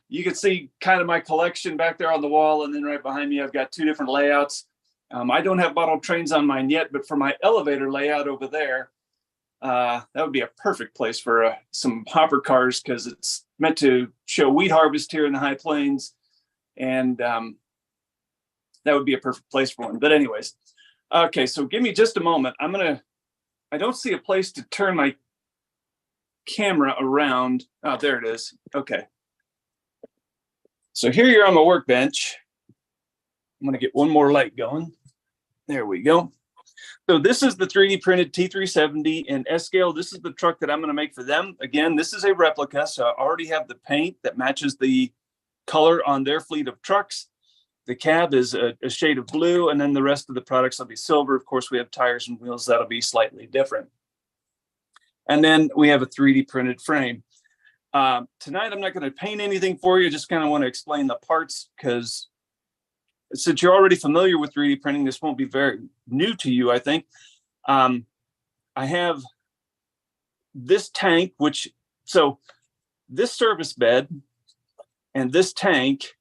you can see kind of my collection back there on the wall. And then right behind me, I've got two different layouts. I don't have model trains on mine yet, but for my elevator layout over there, that would be a perfect place for some hopper cars, because it's meant to show wheat harvest here in the high plains. And that would be a perfect place for one. But anyways, okay, so give me just a moment. I don't see a place to turn my camera around. Oh, there it is. Okay. So here you're on my workbench. I'm going to get one more light going. There we go. So this is the 3D printed T370 in S scale. This is the truck that I'm going to make for them. Again, this is a replica, so I already have the paint that matches the color on their fleet of trucks. The cab is a shade of blue, and then the rest of the products will be silver. Of course, we have tires and wheels that'll be slightly different. And then we have a 3D printed frame. Tonight, I'm not going to paint anything for you. Just kind of want to explain the parts, because since you're already familiar with 3D printing, this won't be very new to you, I think. I have this tank, so this service bed and this tank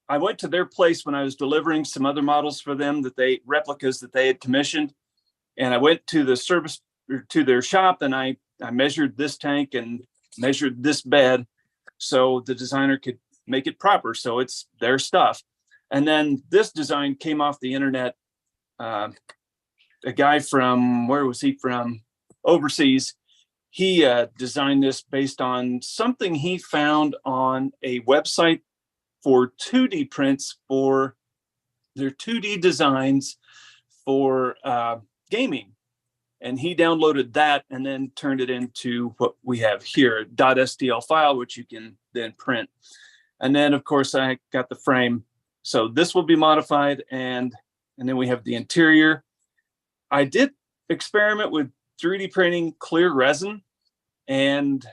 I went to their place when I was delivering some other models for them, replicas that they had commissioned. And I went to to their shop, and I measured this tank and measured this bed so the designer could make it proper. So it's their stuff. And then this design came off the internet. A guy from, where was he from? Overseas. He designed this based on something he found on a website for 2D prints for their 2D designs for gaming. And he downloaded that and then turned it into what we have here, .stl file, which you can then print. And then, of course, I got the frame. So this will be modified, and then we have the interior. I did experiment with 3D printing clear resin, and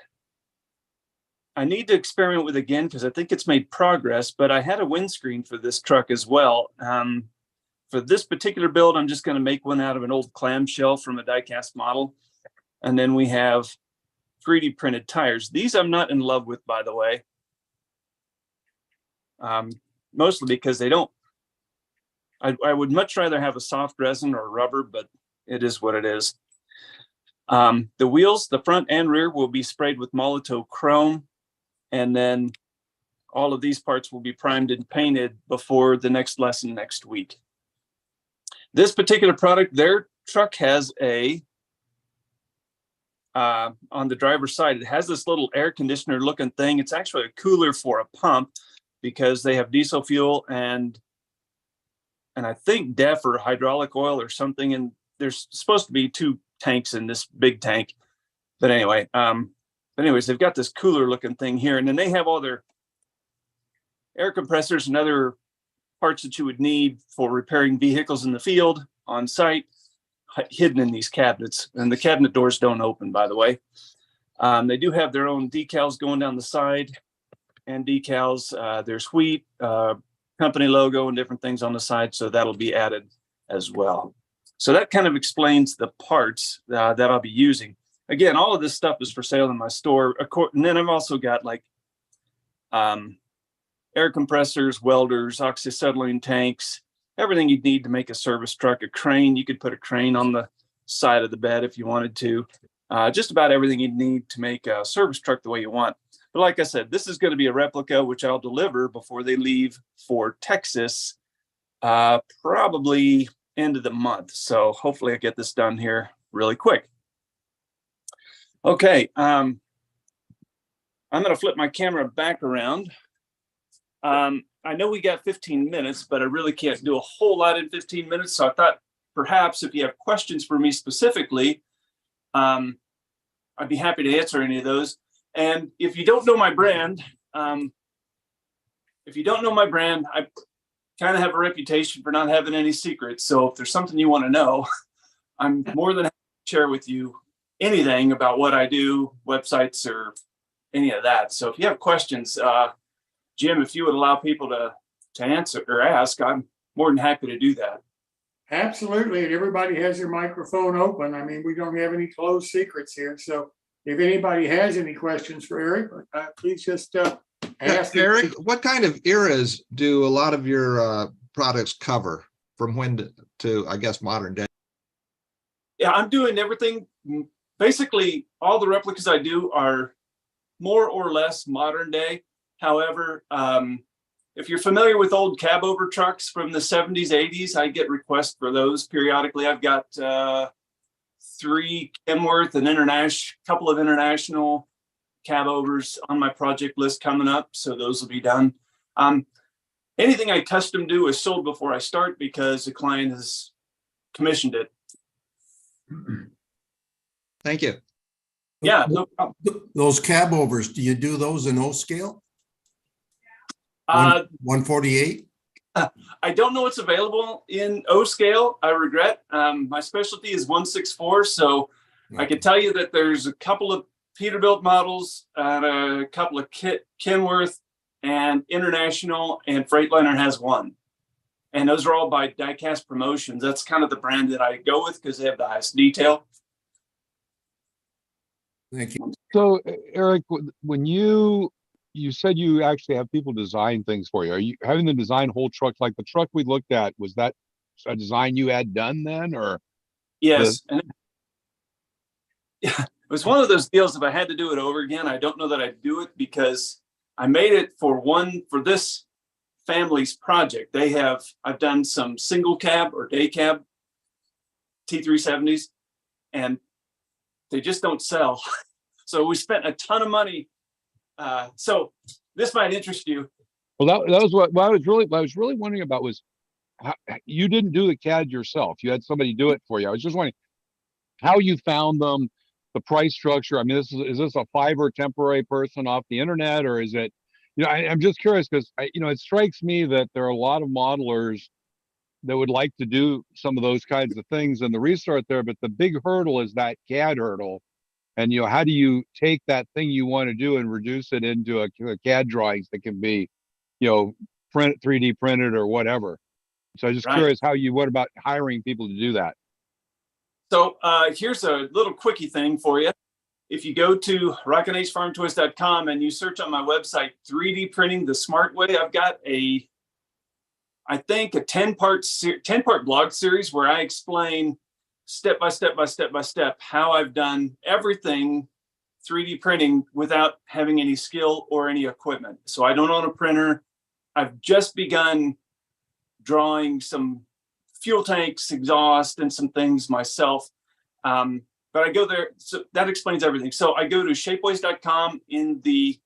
I need to experiment with again because I think it's made progress, but I had a windscreen for this truck as well. For this particular build, I'm just going to make one out of an old clamshell from a die-cast model. And then we have 3D printed tires. These I'm not in love with, by the way. Mostly because they don't, I would much rather have a soft resin or rubber, but it is what it is. The wheels, the front and rear, will be sprayed with Molotow chrome. And then all of these parts will be primed and painted before the next lesson next week. This particular product, their truck has on the driver's side, it has this little air conditioner looking thing. It's actually a cooler for a pump, because they have diesel fuel and I think DEF or hydraulic oil or something. And there's supposed to be 2 tanks in this big tank. But anyway, anyways, they've got this cooler looking thing here. And then they have all their air compressors and other parts that you would need for repairing vehicles in the field on site, hidden in these cabinets. And the cabinet doors don't open, by the way. They do have their own decals going down the side. And decals, there's wheat, company logo, and different things on the side, so that'll be added as well. So that kind of explains the parts that I'll be using. Again, all of this stuff is for sale in my store. And then I've also got like air compressors, welders, oxyacetylene tanks, everything you'd need to make a service truck. A crane, you could put a crane on the side of the bed if you wanted to. Just about everything you'd need to make a service truck the way you want. But like I said, this is going to be a replica, which I'll deliver before they leave for Texas, probably end of the month. So hopefully I get this done here really quick. Okay, I'm going to flip my camera back around. I know we got 15 minutes, but I really can't do a whole lot in 15 minutes. So I thought perhaps if you have questions for me specifically, I'd be happy to answer any of those. And if you don't know my brand, I kind of have a reputation for not having any secrets. So if there's something you want to know, I'm more than happy to share with you anything about what I do, websites, or any of that. So if you have questions, Jim, if you would allow people to answer or ask, I'm more than happy to do that. Absolutely, and everybody has their microphone open. I mean, we don't have any closed secrets here. So if anybody has any questions for Eric, please just ask. Eric, what kind of eras do a lot of your products cover, from when to I guess modern day? Yeah, I'm doing everything. Basically, all the replicas I do are more or less modern day. However, if you're familiar with old cab over trucks from the 70s, 80s, I get requests for those periodically. I've got 3 Kenworth and couple of international cab overs on my project list coming up. So those will be done. Anything I custom do is sold before I start because the client has commissioned it. Thank you. Yeah, no problem. Those cab overs, do you do those in O scale? 148? I don't know what's available in O scale. I regret. My specialty is 164. So I can tell you that there's a couple of Peterbilt models and a couple of Kenworth and International, and Freightliner has one. And those are all by Diecast Promotions. That's kind of the brand that I go with because they have the highest detail. Thank you. So Eric, when you said you actually have people design things for you, are you having them design whole trucks? Like the truck we looked at, was that a design you had done then, or? Yes. And it was one of those deals. If I had to do it over again, I don't know that I'd do it because I made it for this family's project. I've done some single cab or day cab T370s, and they just don't sell. So we spent a ton of money. So this might interest you. Well, that was what I was really wondering about was how, you didn't do the CAD yourself. You had somebody do it for you. I was just wondering how you found them, the price structure. I mean, is this a Fiverr temporary person off the internet, or is it, I'm just curious because it strikes me that there are a lot of modelers that would like to do some of those kinds of things and the restart there, but the big hurdle is that CAD hurdle. And, how do you take that thing you want to do and reduce it into a CAD drawings that can be, 3D printed or whatever. So I'm just curious what about hiring people to do that? So here's a little quickie thing for you. If you go to rockinfarmtoys.com and you search on my website, 3D printing the smart way, I've got a 10-part blog series where I explain step by step how I've done everything 3D printing without having any skill or any equipment. So I don't own a printer. I've just begun drawing some fuel tanks, exhaust, and some things myself. But I go there, so that explains everything. So I go to shapeways.com. In the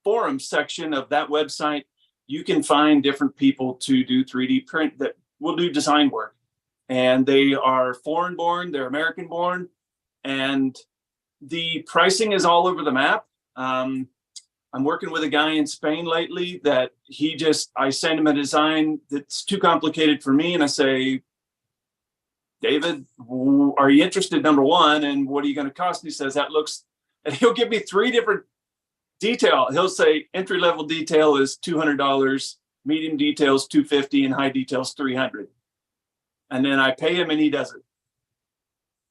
forum section of that website, you can find different people to do 3D print that will do design work. And they are foreign born, they're American born, and the pricing is all over the map. I'm working with a guy in Spain lately that I send him a design that's too complicated for me. And I say, David, are you interested, number one? And what are you going to cost? And he says, and he'll give me 3 different detail. He'll say entry-level detail is $200, medium detail is $250, and high detail is $300. And then I pay him and he does it.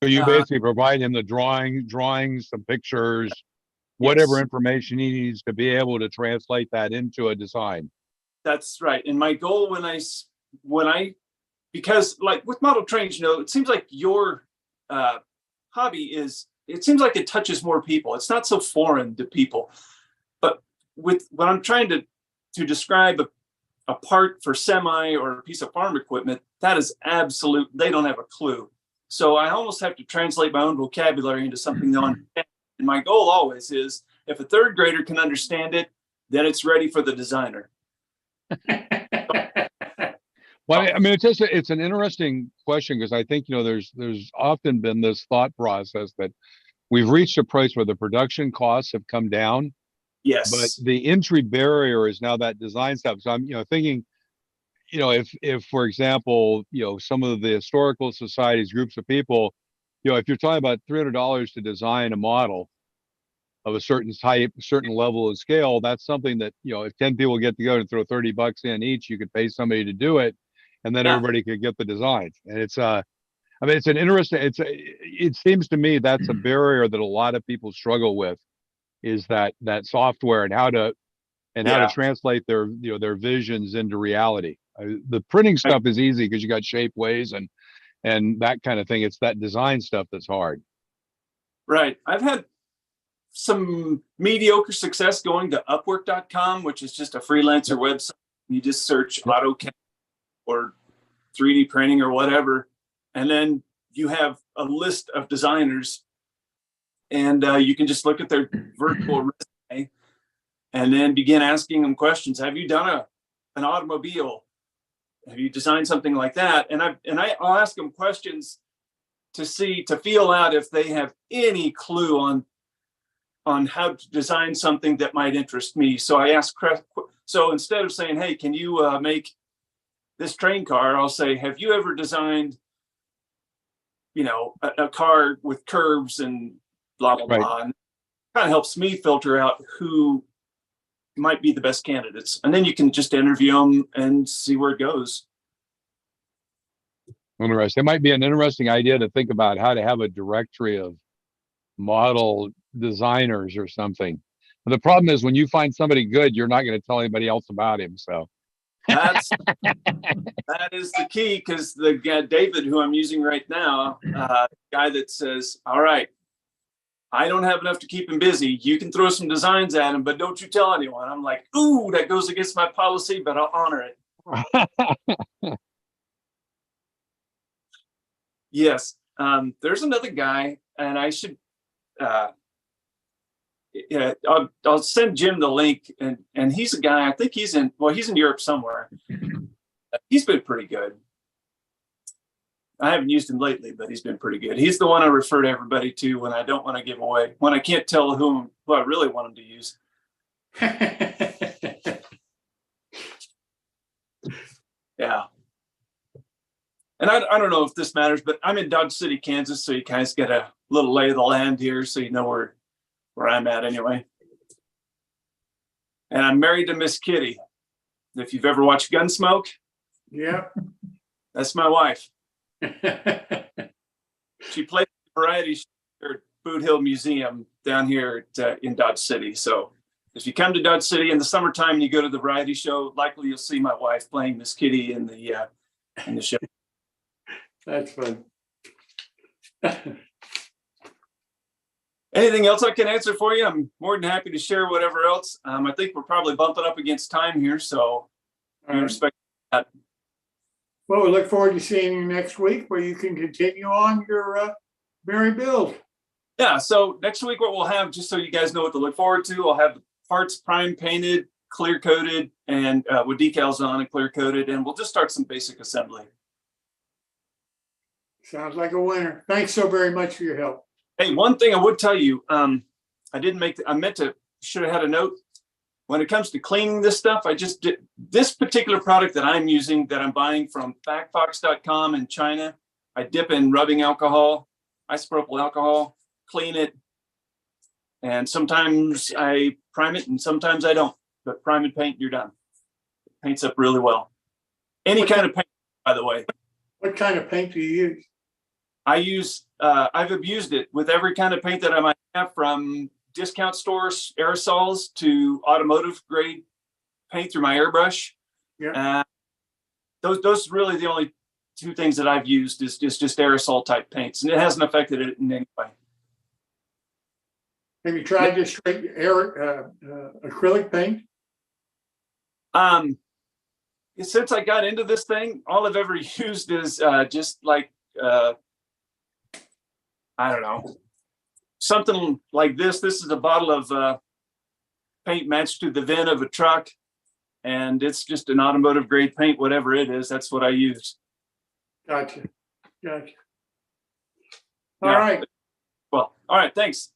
So you basically provide him the drawings, some pictures, whatever information he needs to be able to translate that into a design. That's right. And my goal because like with model trains, it seems like your hobby it seems like it touches more people. It's not so foreign to people. But when I'm trying to describe a part for semi or a piece of farm equipment, that is absolute. They don't have a clue. So I almost have to translate my own vocabulary into something they understand. And my goal always is, if a 3rd grader can understand it, then it's ready for the designer. Well, I mean, it's an interesting question because I think, there's often been this thought process that we've reached a place where the production costs have come down. Yes. But the entry barrier is now that design stuff. So I'm, thinking, if for example, some of the historical societies, groups of people, if you're talking about $300 to design a model, of a certain type, certain level of scale, that's something that, you know, if 10 people get together and throw $30 in each, you could pay somebody to do it, and then everybody could get the designs. And it's I mean, it's an interesting, it seems to me that's a barrier that a lot of people struggle with, is that software and how to translate their, you know, their visions into reality. The printing stuff is easy because you got shapeways and that kind of thing. It's that design stuff that's hard. Right. I've had some mediocre success going to Upwork.com, which is just a freelancer website. You just search AutoCAD or 3D printing or whatever, and then you have a list of designers, and you can just look at their virtual resume and then begin asking them questions. Have you done an automobile? Have you designed something like that? And I'll ask them questions to feel out if they have any clue on how to design something that might interest me. So I ask, so instead of saying, hey, can you make this train car? I'll say, have you ever designed, you know, a car with curves and blah, blah, blah. And it kind of helps me filter out who might be the best candidates. And then you can just interview them and see where it goes. Interesting. It might be an interesting idea to think about how to have a directory of model designers or something. But the problem is when you find somebody good, you're not going to tell anybody else about him. So that is the key, because the guy, David, who I'm using right now, guy that says, all right, I don't have enough to keep him busy. You can throw some designs at him, but don't you tell anyone. I'm like, ooh, that goes against my policy, but I'll honor it. Yes. There's another guy, and I should, I'll send Jim the link, and he's a guy, I think he's in Europe somewhere. He's been pretty good. I haven't used him lately, but he's been pretty good. He's the one I refer to everybody to when I don't want to give away, when I can't tell who I really want him to use. Yeah. And I don't know if this matters, but I'm in Dodge City, Kansas, so you guys get a little lay of the land here, so you know where I'm at anyway. And I'm married to Miss Kitty. If you've ever watched Gunsmoke, yeah, that's my wife. She played variety show at Boot Hill Museum down here in Dodge City. So if you come to Dodge City in the summertime and you go to the variety show, likely you'll see my wife playing Miss Kitty in the show. That's fun. Anything else I can answer for you? I'm more than happy to share whatever else. I think we're probably bumping up against time here, so I respect that. Well, we look forward to seeing you next week, where you can continue on your merry build. Yeah, so next week what we'll have, just so you guys know what to look forward to, I'll have the parts prime painted, clear coated, and with decals on and clear coated, and we'll just start some basic assembly. Sounds like a winner. Thanks so very much for your help. Hey, one thing I would tell you, I should have had a note. When it comes to cleaning this stuff, I just did this particular product that I'm using, that I'm buying from factfox.com in China. I dip in rubbing alcohol, isopropyl alcohol, clean it. And sometimes I prime it and sometimes I don't, but prime and paint, you're done. It paints up really well. Any kind of paint, by the way. What kind of paint do you use? I've abused it with every kind of paint that I might have, from discount stores, aerosols, to automotive grade paint through my airbrush. Yeah. Those are really the only two things that I've used is just aerosol type paints, and it hasn't affected it in any way. Have you tried just straight acrylic paint? Since I got into this thing, all I've ever used is just like, I don't know, something like this. This is a bottle of paint matched to the VIN of a truck, and it's just an automotive grade paint, whatever it is. That's what I use. Gotcha. All right. Well, all right. Thanks.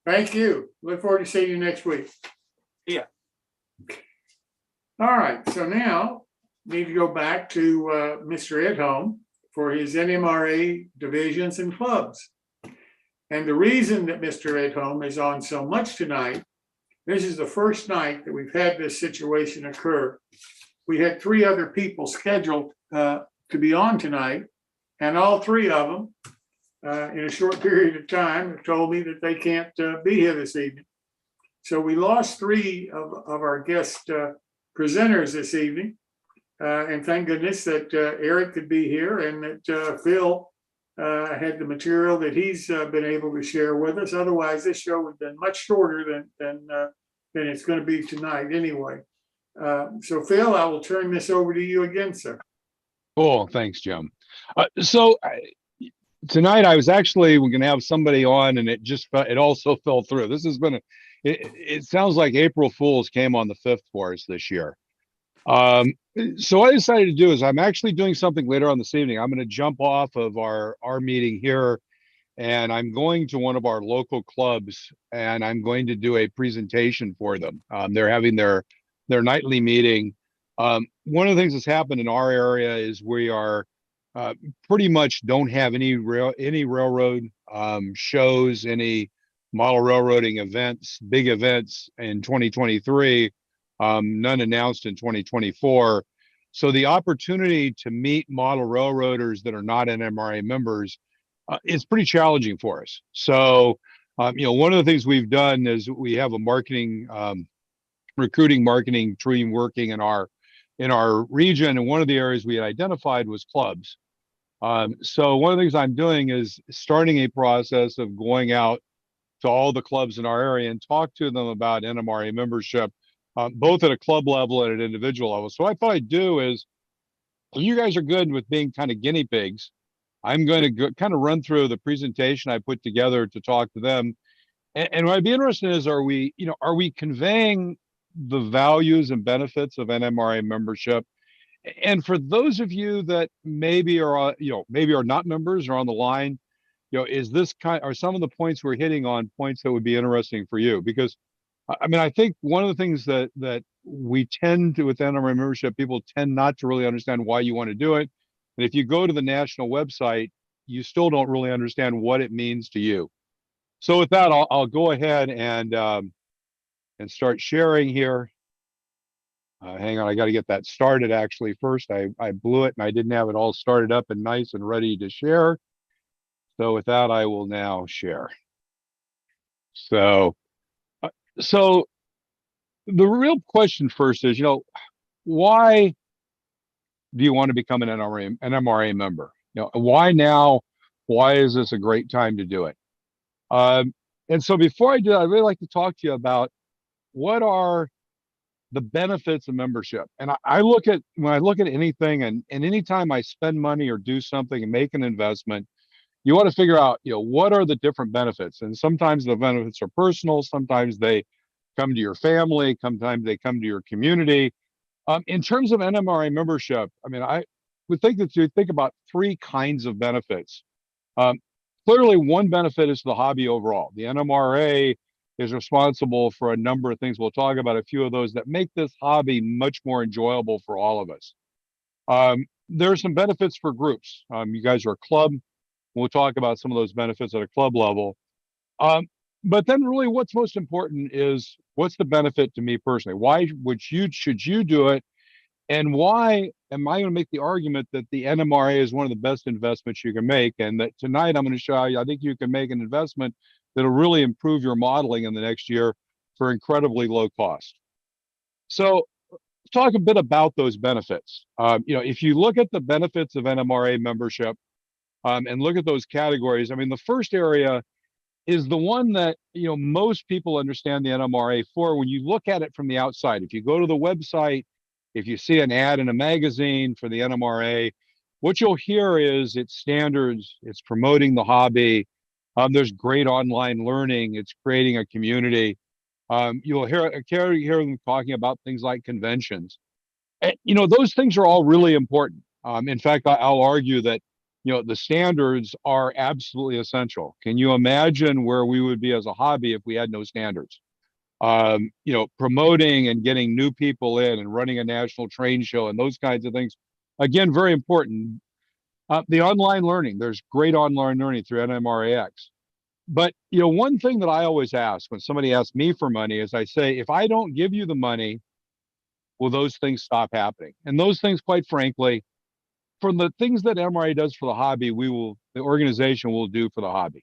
Thank you. Look forward to seeing you next week. Yeah. All right. So now need to go back to Mr. Edholm for his NMRA divisions and clubs. And the reason that Mr. Edholm is on so much tonight, this is the first night that we've had this situation occur. We had 3 other people scheduled to be on tonight, and all 3 of them, in a short period of time, have told me that they can't be here this evening. So we lost 3 of our guest presenters this evening. And thank goodness that Eric could be here and that Phil had the material that he's been able to share with us. Otherwise, this show would have been much shorter than it's going to be tonight anyway. So Phil, I will turn this over to you again, sir. Cool. Thanks, Jim. Tonight I was actually, we're going to have somebody on, and it also fell through. This has been it sounds like April Fools came on the 5th for us this year. So what I decided to do is I'm actually doing something later on this evening. I'm going to jump off of our meeting here, and I'm going to one of our local clubs, and I'm going to do a presentation for them. They're having their nightly meeting. One of the things that's happened in our area is we are pretty much don't have any railroad shows, any model railroading events, big events in 2023, none announced in 2024. So the opportunity to meet model railroaders that are not NMRA members is pretty challenging for us. So, one of the things we've done is we have a marketing, recruiting marketing team working in our region. And one of the areas we had identified was clubs. So one of the things I'm doing is starting a process of going out to all the clubs in our area and talk to them about NMRA membership, both at a club level and at an individual level. So what I thought I'd do is, you guys are good with being kind of guinea pigs. I'm going to kind of run through the presentation I put together to talk to them. And what I'd be interested in is, are we conveying the values and benefits of NMRA membership? And for those of you that maybe are not members or on the line, are some of the points we're hitting on points that would be interesting for you? Because I think one of the things that we tend to, with NMRA membership, people tend not to really understand why you want to do it. And if you go to the national website, you still don't really understand what it means to you. So with that, I'll go ahead and start sharing here. Hang on, I got to get that started actually first. I blew it and I didn't have it all started up and nice and ready to share. So with that, I will now share. So the real question first is, why do you want to become an NMRA member? Why now? Why is this a great time to do it? And so before I do that, I'd really like to talk to you about what are the benefits of membership. And when I look at anything, and anytime I spend money or do something and make an investment, you want to figure out, what are the different benefits? And sometimes the benefits are personal, sometimes they come to your family, sometimes they come to your community. In terms of NMRA membership, I would think that you think about 3 kinds of benefits. Clearly, one benefit is the hobby overall. The NMRA is responsible for a number of things. We'll talk about a few of those that make this hobby much more enjoyable for all of us. There are some benefits for groups. You guys are a club. We'll talk about some of those benefits at a club level. But then really what's most important is, what's the benefit to me personally? Why should you do it? And why am I going to make the argument that the NMRA is one of the best investments you can make? And that tonight I'm going to show you, I think you can make an investment that'll really improve your modeling in the next year for incredibly low cost. So let's talk a bit about those benefits. If you look at the benefits of NMRA membership and look at those categories, the first area is the one that most people understand the NMRA for when you look at it from the outside. If you go to the website, if you see an ad in a magazine for the NMRA, what you'll hear is it's standards, it's promoting the hobby, there's great online learning, it's creating a community. You'll hear them talking about things like conventions. And, those things are all really important. In fact, I'll argue that the standards are absolutely essential. Can you imagine where we would be as a hobby if we had no standards? Promoting and getting new people in and running a national train show and those kinds of things, again, very important. The online learning, there's great online learning through NMRAX. But one thing that I always ask when somebody asks me for money is I say, if I don't give you the money, will those things stop happening? And those things, quite frankly, from the things that NMRA does for the hobby, the organization will do for the hobby.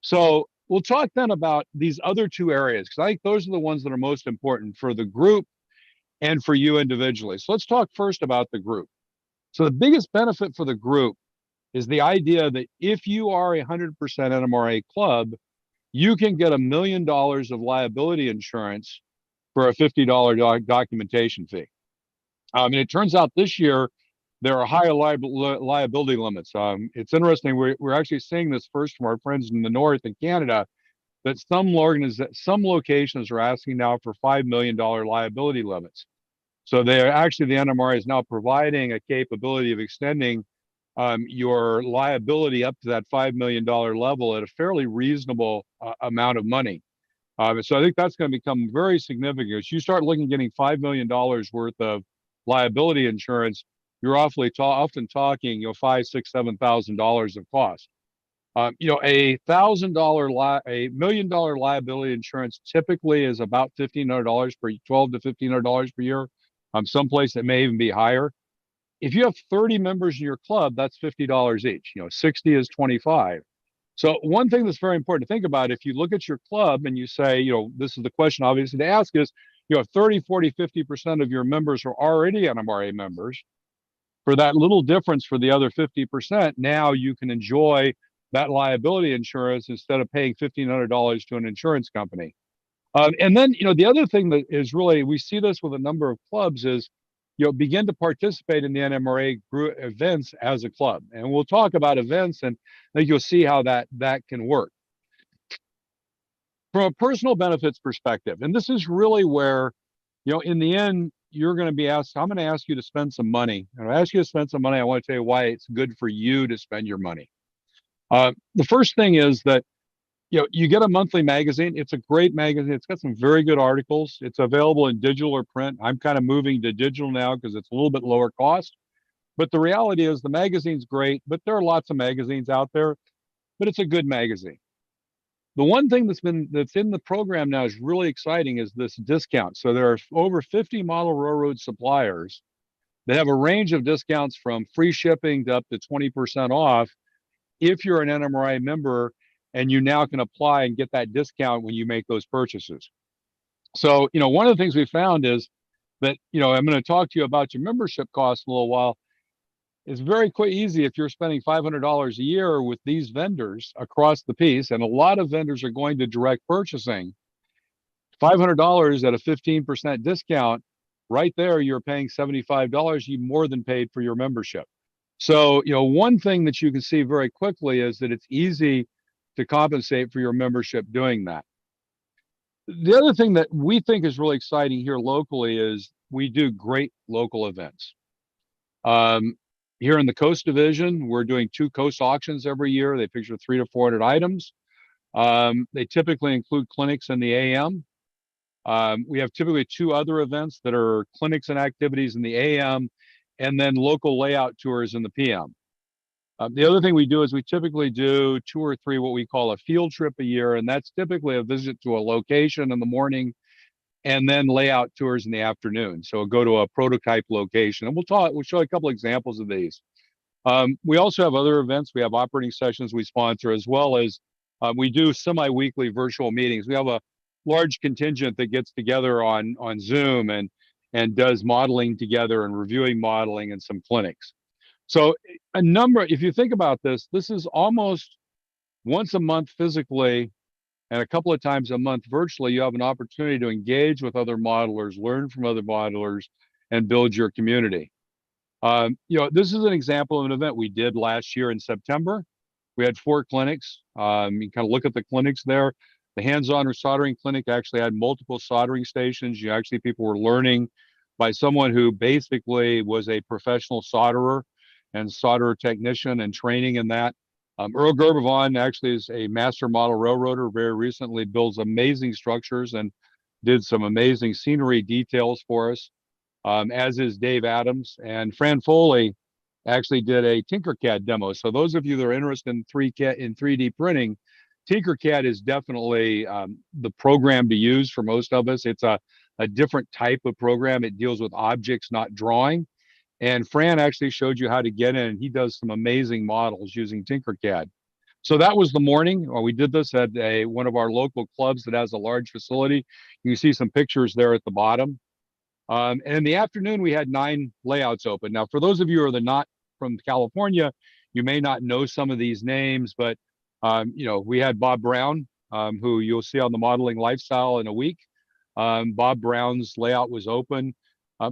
So we'll talk then about these other two areas, because I think those are the ones that are most important for the group and for you individually. So let's talk first about the group. So the biggest benefit for the group is the idea that if you are a 100% NMRA club, you can get $1 million of liability insurance for a $50 documentation fee. And it turns out this year, there are higher liability limits. It's interesting, we're actually seeing this first from our friends in the North in Canada, that some locations are asking now for $5 million liability limits. So the NMRA is now providing a capability of extending your liability up to that $5 million level at a fairly reasonable amount of money. So I think that's going to become very significant. As you start looking at getting $5 million worth of liability insurance, you're often talking, $5,000, $6,000, $7,000 of cost. A $1 million liability insurance typically is about $1,500 per $1,200 to $1,500 per year. Someplace it may even be higher. If you have 30 members in your club, that's $50 each. 60 is 25. So one thing that's very important to think about, if you look at your club and you say, this is the question obviously to ask is, 30, 40, 50% of your members are already NMRA members. For that little difference for the other 50%, now you can enjoy that liability insurance instead of paying $1,500 to an insurance company. And then, the other thing that is really, we see this with a number of clubs is, begin to participate in the NMRA group events as a club. And we'll talk about events, and I think you'll see how that can work. From a personal benefits perspective, and this is really where, in the end, you're going to be asked, I'm going to ask you to spend some money. And I ask you to spend some money, I want to tell you why it's good for you to spend your money. The first thing is that, you get a monthly magazine. It's a great magazine. It's got some very good articles. It's available in digital or print. I'm kind of moving to digital now because it's a little bit lower cost. But the reality is the magazine's great, but there are lots of magazines out there, but it's a good magazine. The one thing that's in the program now is really exciting is this discount. So there are over 50 model railroad suppliers that have a range of discounts from free shipping to up to 20% off if you're an NMRA member, and you now can apply and get that discount when you make those purchases. So, one of the things we found is that, I'm going to talk to you about your membership costs in a little while. It's very easy if you're spending $500 a year with these vendors across the piece, and a lot of vendors are going to direct purchasing. $500 at a 15% discount, right there, you're paying $75. You more than paid for your membership. So, one thing that you can see very quickly is that it's easy to compensate for your membership doing that. The other thing that we think is really exciting here locally is we do great local events. Here in the Coast Division, we're doing 2 Coast auctions every year. They feature 300 to 400 items. They typically include clinics in the AM. We have typically 2 other events that are clinics and activities in the AM, and then local layout tours in the PM. The other thing we do is we typically do 2 or 3 what we call a field trip a year, and that's typically a visit to a location in the morning and then layout tours in the afternoon. So we'll go to a prototype location, and we'll show a couple examples of these. We also have other events. We have operating sessions we sponsor, as well as we do semi-weekly virtual meetings. We have a large contingent that gets together on Zoom and does modeling together and reviewing modeling and some clinics. So if you think about this is almost once a month physically and a couple of times a month virtually, you have an opportunity to engage with other modelers, learn from other modelers, and build your community. This is an example of an event we did last year in September. We had 4 clinics. You kind of look at the clinics there. The hands-on soldering clinic actually had multiple soldering stations. People were learning by someone who basically was a professional solderer and solderer technician and training in that. Earl Gerbavon actually is a master model railroader, very recently builds amazing structures and did some amazing scenery details for us, as is Dave Adams. And Fran Foley actually did a Tinkercad demo. So those of you that are interested in 3D printing, Tinkercad is definitely the program to use for most of us. It's a different type of program. It deals with objects, not drawing. And Fran actually showed you how to get in. He does some amazing models using Tinkercad. So that was the morning. We did this at one of our local clubs that has a large facility. You can see some pictures there at the bottom. And in the afternoon, we had 9 layouts open. Now, for those of you who are not from California, you may not know some of these names, but we had Bob Brown, who you'll see on the modeling lifestyle in a week. Bob Brown's layout was open.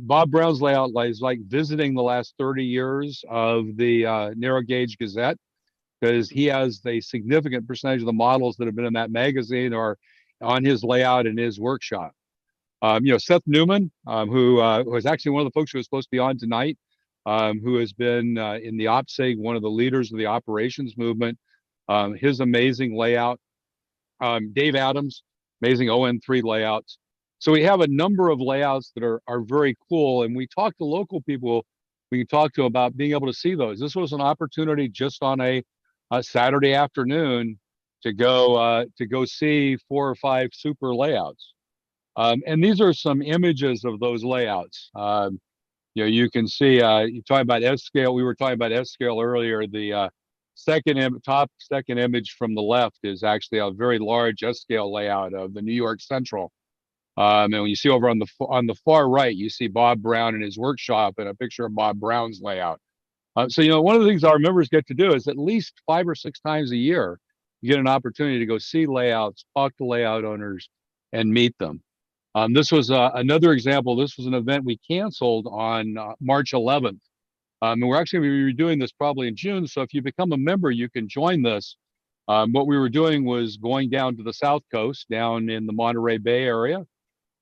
Bob Brown's layout is like visiting the last 30 years of the Narrow Gauge Gazette, because he has a significant percentage of the models that have been in that magazine are on his layout in his workshop. Seth Newman, who was actually one of the folks who was supposed to be on tonight, who has been in the OPSIG, one of the leaders of the operations movement, his amazing layout. Dave Adams, amazing ON3 layouts. So we have a number of layouts that are very cool. And we talk to local people, we can talk to about being able to see those. This was an opportunity just on a Saturday afternoon to go see 4 or 5 super layouts. And these are some images of those layouts. You can see, you're talking about S scale. We were talking about S scale earlier. The top second image from the left is actually a very large S scale layout of the New York Central. And when you see over on the far right, you see Bob Brown in his workshop and a picture of Bob Brown's layout. So one of the things our members get to do is at least 5 or 6 times a year, you get an opportunity to go see layouts, talk to layout owners, and meet them. This was another example. This was an event we canceled on March 11th. And we're actually going to be doing this probably in June. So if you become a member, you can join this. What we were doing was going down to the South Coast, down in the Monterey Bay area,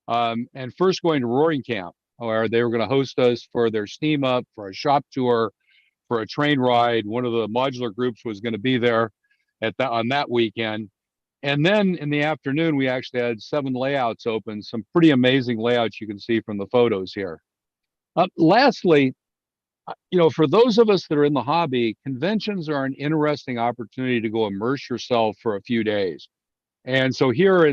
and first going to Roaring Camp, where they were going to host us for their steam up, for a shop tour, for a train ride. One of the modular groups was going to be there on that weekend. And then in the afternoon, we actually had 7 layouts open, some pretty amazing layouts you can see from the photos here. Lastly, for those of us that are in the hobby, conventions are an interesting opportunity to go immerse yourself for a few days. And so here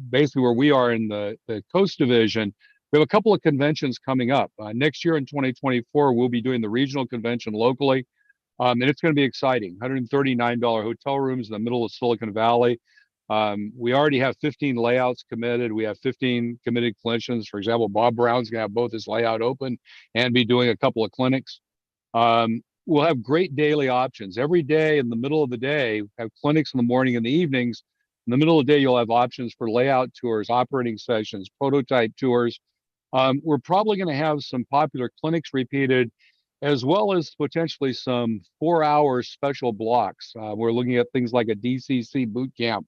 basically where we are in the Coast Division, we have a couple of conventions coming up. Next year in 2024, we'll be doing the regional convention locally. And it's going to be exciting. $139 hotel rooms in the middle of Silicon Valley. We already have 15 layouts committed. We have 15 committed clinicians. For example, Bob Brown's going to have both his layout open and be doing a couple of clinics. We'll have great daily options. Every day in the middle of the day, we have clinics in the morning and the evenings. In the middle of the day, you'll have options for layout tours, operating sessions, prototype tours. We're probably going to have some popular clinics repeated, as well as potentially some 4-hour special blocks. We're looking at things like a DCC boot camp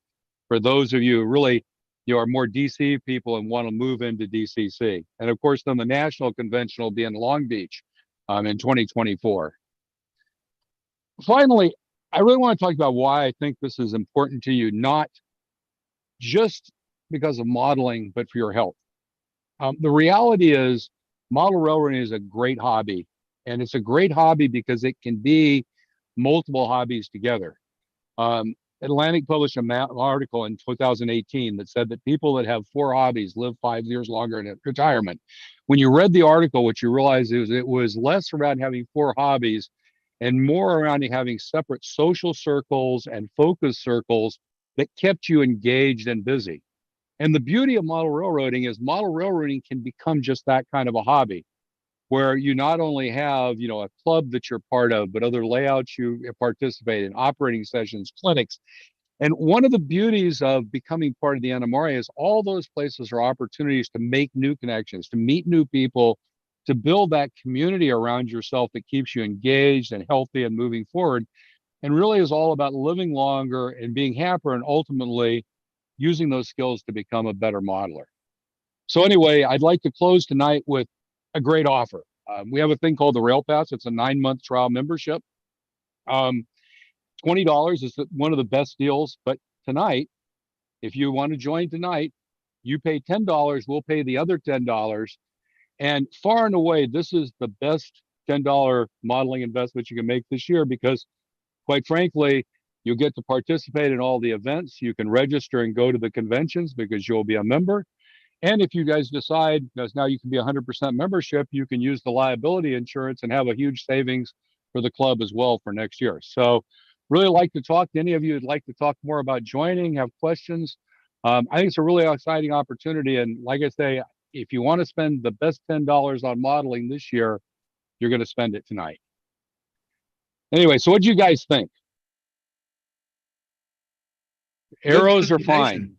for those of you who really are more DC people and want to move into DCC. And of course, then the national convention will be in Long Beach in 2024. Finally, I really want to talk about why I think this is important to you, not just because of modeling, but for your health. The reality is model railroading is a great hobby. And it's a great hobby because it can be multiple hobbies together. Atlantic published an article in 2018 that said that people that have 4 hobbies live 5 years longer in retirement. When you read the article, what you realized is it was less around having 4 hobbies and more around having separate social circles and focus circles that kept you engaged and busy. And the beauty of model railroading is model railroading can become just that kind of a hobby, where you not only have, a club that you're part of, but other layouts you participate in, operating sessions, clinics. And one of the beauties of becoming part of the NMRA is all those places are opportunities to make new connections, to meet new people, to build that community around yourself that keeps you engaged and healthy and moving forward, and really is all about living longer and being happier and ultimately using those skills to become a better modeler. So anyway, I'd like to close tonight with a great offer. We have a thing called the Rail Pass. It's a 9-month trial membership. $20 is one of the best deals, but tonight, if you want to join tonight, you pay $10, we'll pay the other $10. And far and away, this is the best $10 modeling investment you can make this year, because quite frankly, You'll get to participate in all the events. You can register and go to the conventions because you'll be a member. And if you guys decide, because now you can be 100% membership, you can use the liability insurance and have a huge savings for the club as well for next year. So really like to talk to any of you who'd like to talk more about joining, have questions. I think it's a really exciting opportunity. And like I say, if you want to spend the best $10 on modeling this year, you're going to spend it tonight. Anyway, so what do you guys think? Arrows are fine.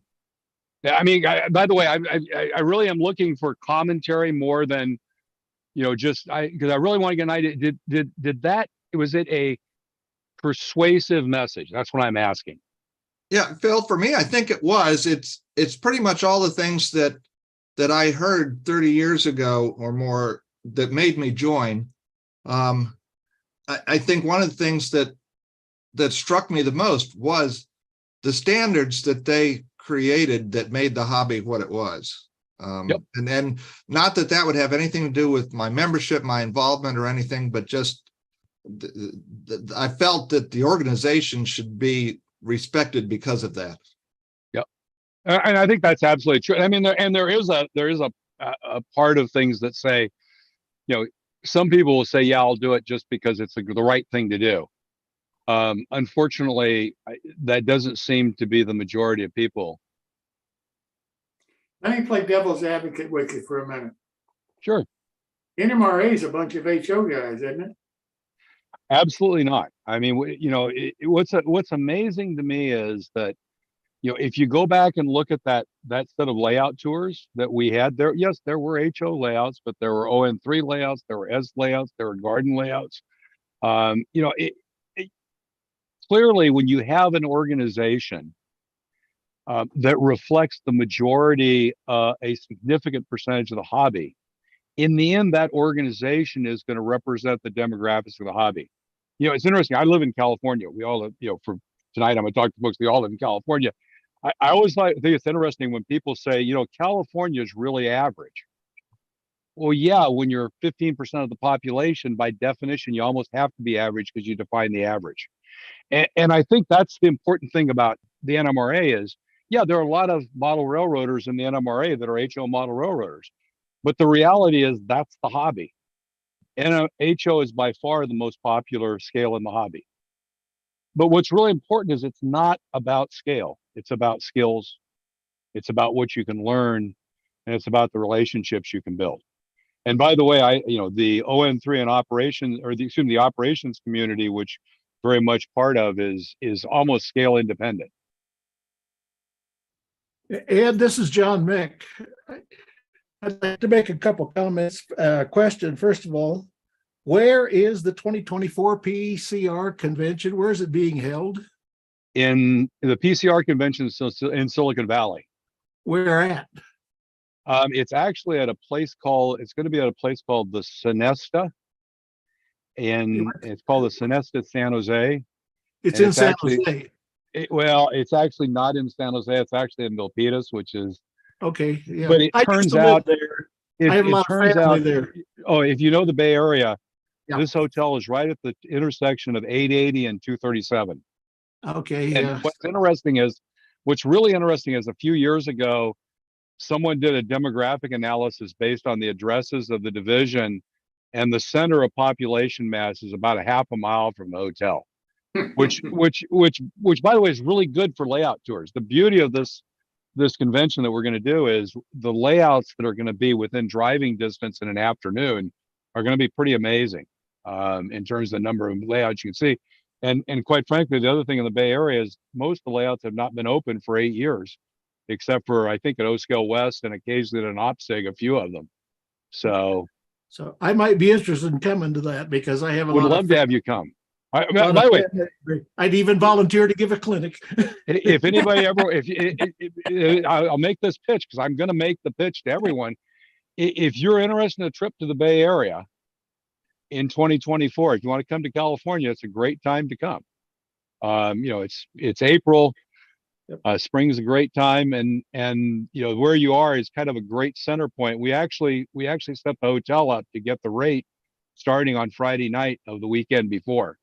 I mean, by the way, I really am looking for commentary more than, you know, just because I really want to get an idea. Did that, was it a persuasive message? That's what I'm asking. Yeah, Phil, for me, I think it was. It's pretty much all the things that I heard 30 years ago or more that made me join. I think one of the things that struck me the most was the standards that they created that made the hobby what it was. Yep. And then not that would have anything to do with my membership, my involvement or anything, but just I felt that the organization should be respected because of that. Yep. And I think that's absolutely true. I mean, there is a part of things that say, you know, some people will say, yeah, I'll do it just because it's the right thing to do. Unfortunately, that doesn't seem to be the majority of people. Let me play devil's advocate with you for a minute. Sure. NMRA is a bunch of HO guys, isn't it? Absolutely not. I mean, you know, what's amazing to me is that, you know, if you go back and look at that set of layout tours that we had there, yes, there were HO layouts, but there were ON3 layouts, there were S layouts, there were garden layouts. You know, clearly, when you have an organization that reflects the majority, a significant percentage of the hobby, in the end, that organization is going to represent the demographics of the hobby. You know, it's interesting. I live in California. We all live, you know, for tonight, I'm going to talk to folks. We all live in California. I always think it's interesting when people say, you know, California is really average. Well, yeah, when you're 15% of the population, by definition, you almost have to be average because you define the average. And I think that's the important thing about the NMRA is, yeah, there are a lot of model railroaders in the NMRA that are HO model railroaders, but the reality is that's the hobby. And HO is by far the most popular scale in the hobby. But what's really important is it's not about scale. It's about skills. It's about what you can learn, and it's about the relationships you can build. And by the way, you know, the ON3 and operations, or the operations community, which very much part of is almost scale independent. Ed, this is John Mick. I'd like to make a couple comments. Question, first of all, where is the 2024 PCR convention? Where is it being held? In the PCR convention in Silicon Valley. Where at? It's actually at a place called, it's going to be at a place called the Sonesta. And it's called the Sonesta San Jose. It's in San Jose. Well, it's actually not in San Jose. It's actually in Milpitas, which is okay. Yeah. But it turns out there. I have a lot of family there. Oh, if you know the Bay Area, yeah. This hotel is right at the intersection of 880 and 237. Okay. And yeah. What's really interesting is a few years ago, someone did a demographic analysis based on the addresses of the division, and the center of population mass is about a half a mile from the hotel, which by the way is really good for layout tours. The beauty of this convention that we're going to do is the layouts that are going to be within driving distance in an afternoon are going to be pretty amazing in terms of the number of layouts you can see. And quite frankly, the other thing in the Bay Area is most of the layouts have not been open for 8 years, except for I think at O-Scale West and occasionally at an OPSIG, a few of them. So I might be interested in coming to that because I have would love to have you come. By the way, I'd even volunteer to give a clinic. If anybody ever, I'll make this pitch because I'm going to make the pitch to everyone. If you're interested in a trip to the Bay Area in 2024, if you want to come to California, it's a great time to come. You know, it's April. Spring's a great time, and you know where you are is kind of a great center point. We actually set the hotel up to get the rate starting on Friday night of the weekend before.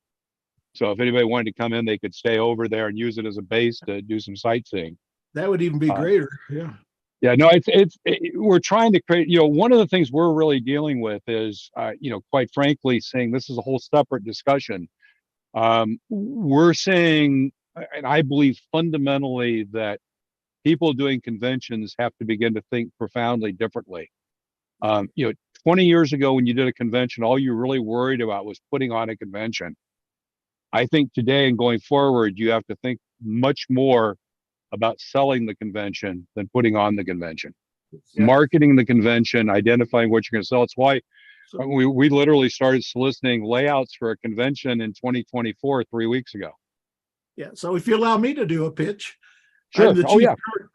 So if anybody wanted to come in, they could stay over there and use it as a base to do some sightseeing. That would even be greater. Yeah. Yeah, no, we're trying to create, one of the things we're really dealing with is, quite frankly, saying this is a whole separate discussion. We're saying, and I believe fundamentally that people doing conventions have to begin to think profoundly differently. 20 years ago, when you did a convention, all you really worried about was putting on a convention. I think today and going forward, you have to think much more about selling the convention than putting on the convention. Yeah. Marketing the convention, identifying what you're going to sell. It's why we literally started soliciting layouts for a convention in 2024 3 weeks ago. Yeah. So if you allow me to do a pitch. Sure.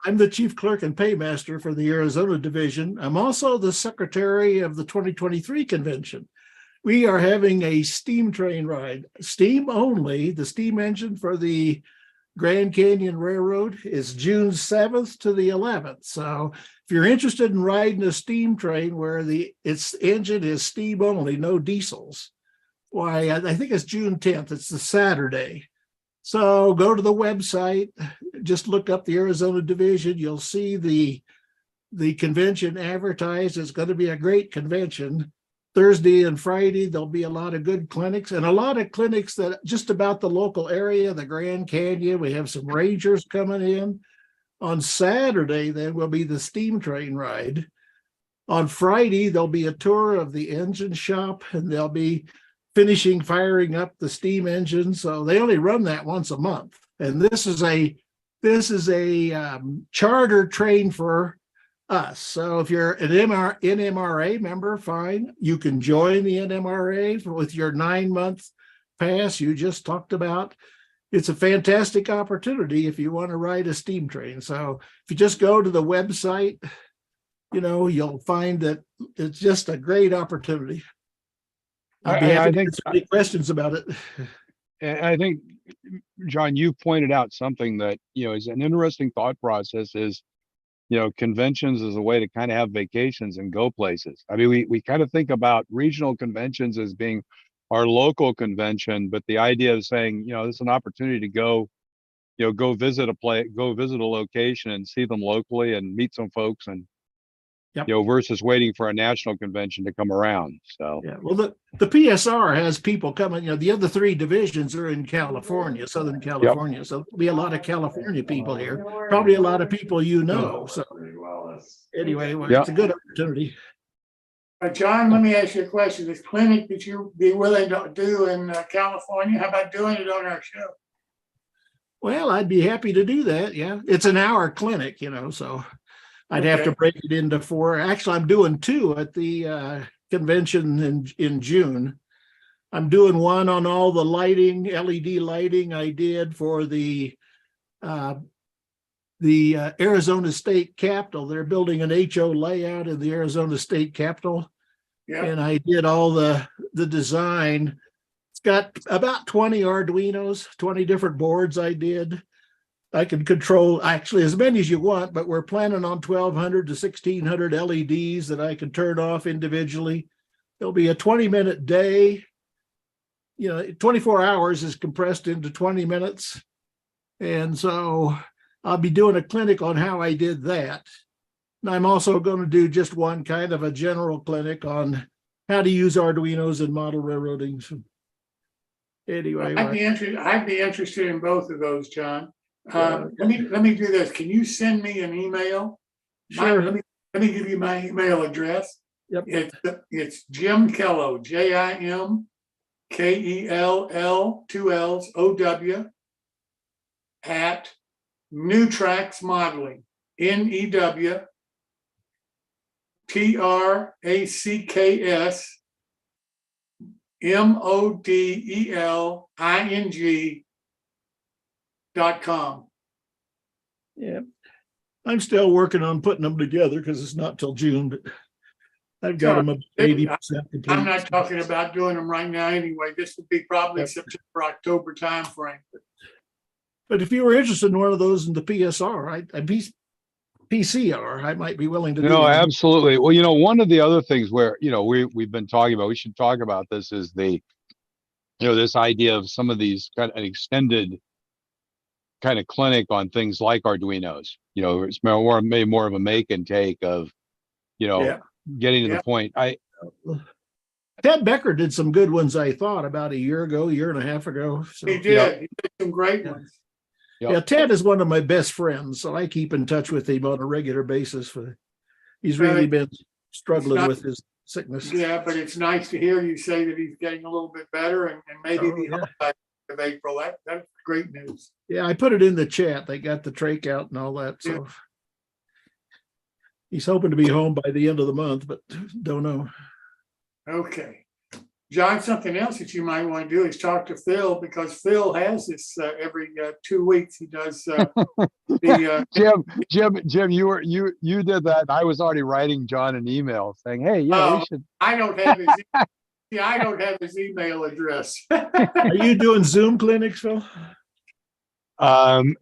I'm the chief clerk and paymaster for the Arizona division. I'm also the secretary of the 2023 convention. We are having a steam train ride, steam only. The steam engine for the Grand Canyon Railroad is June 7th to the 11th. So if you're interested in riding a steam train where its engine is steam only, no diesels, why, I think it's June 10th. It's the Saturday. So go to the website, just look up the Arizona division. You'll see the convention advertised. It's going to be a great convention. Thursday and Friday, there'll be a lot of good clinics and a lot of clinics that just about the local area, the Grand Canyon. We have some rangers coming in. On Saturday, then will be the steam train ride. On Friday, there'll be a tour of the engine shop, and they'll be finishing firing up the steam engine. So they only run that once a month. And this is a charter train for us. So if you're an NMRA member, fine. You can join the NMRA with your 9-month pass you just talked about. It's a fantastic opportunity if you want to ride a steam train. So if you just go to the website, you'll find that it's just a great opportunity. I'd be happy to answer any questions about it. And I think, John, you pointed out something that, is an interesting thought process is, conventions is a way to kind of have vacations and go places. I mean, we kind of think about regional conventions as being our local convention, but the idea of saying, this is an opportunity to go visit a location and see them locally and meet some folks and, versus waiting for a national convention to come around. So, yeah, well, the PSR has people coming, the other 3 divisions are in California, Southern California. So there'll be a lot of California people here, probably a lot of people, So anyway, it's a good opportunity. John, let me ask you a question. This clinic that you be willing to do in California, how about doing it on our show? Well, I'd be happy to do that. Yeah, it's an hour clinic, so I'd have to break it into 4. Actually, I'm doing 2 at the convention in June. I'm doing one on all the lighting, LED lighting I did for the Arizona State Capitol. They're building an HO layout in the Arizona State Capitol. Yeah. And I did all the design. It's got about 20 Arduinos, 20 different boards I did. I can control actually as many as you want, but we're planning on 1,200 to 1,600 LEDs that I can turn off individually. There'll be a 20-minute day. 24 hours is compressed into 20 minutes. And so I'll be doing a clinic on how I did that. And I'm also going to do just one kind of a general clinic on how to use Arduinos in model railroading. So anyway, I'd be interested in both of those, John. Let me do this. Can you send me an email? Sure. Let me give you my email address. Yep. It's Jim Kello, JIMKELL 2 L's OW at New Tracks Modeling, NEWTRACKSMODELING.com. Yeah, I'm still working on putting them together because it's not till June, but I've got them 80% complete. I'm not talking about doing them right now anyway. This would be probably September, October timeframe. But if you were interested in one of those in the PSR, PCR, I might be willing to do No, that. absolutely. Well, one of the other things where, we've been talking about, we should talk about this is this idea of some of these kind of an extended kind of clinic on things like Arduinos. It's maybe more of a make and take of, Yeah. getting to Yeah. the point. Ted Becker did some good ones, I thought, about a year and a half ago. So, He did. He did some great ones. Yep. yeah, Ted is one of my best friends, so I keep in touch with him on a regular basis. He's really been struggling with his sickness. Yeah, but it's nice to hear you say that he's getting a little bit better and maybe be home by the end of April. That's great news. Yeah, I put it in the chat. They got the trach out and all that. So he's hoping to be home by the end of the month, but don't know. Okay. John, something else that you might want to do is talk to Phil, because Phil has this every 2 weeks. He does the Jim, you did that. I was already writing John an email saying, hey, we should. I don't have his I don't have his email address. Are you doing Zoom clinics, Phil?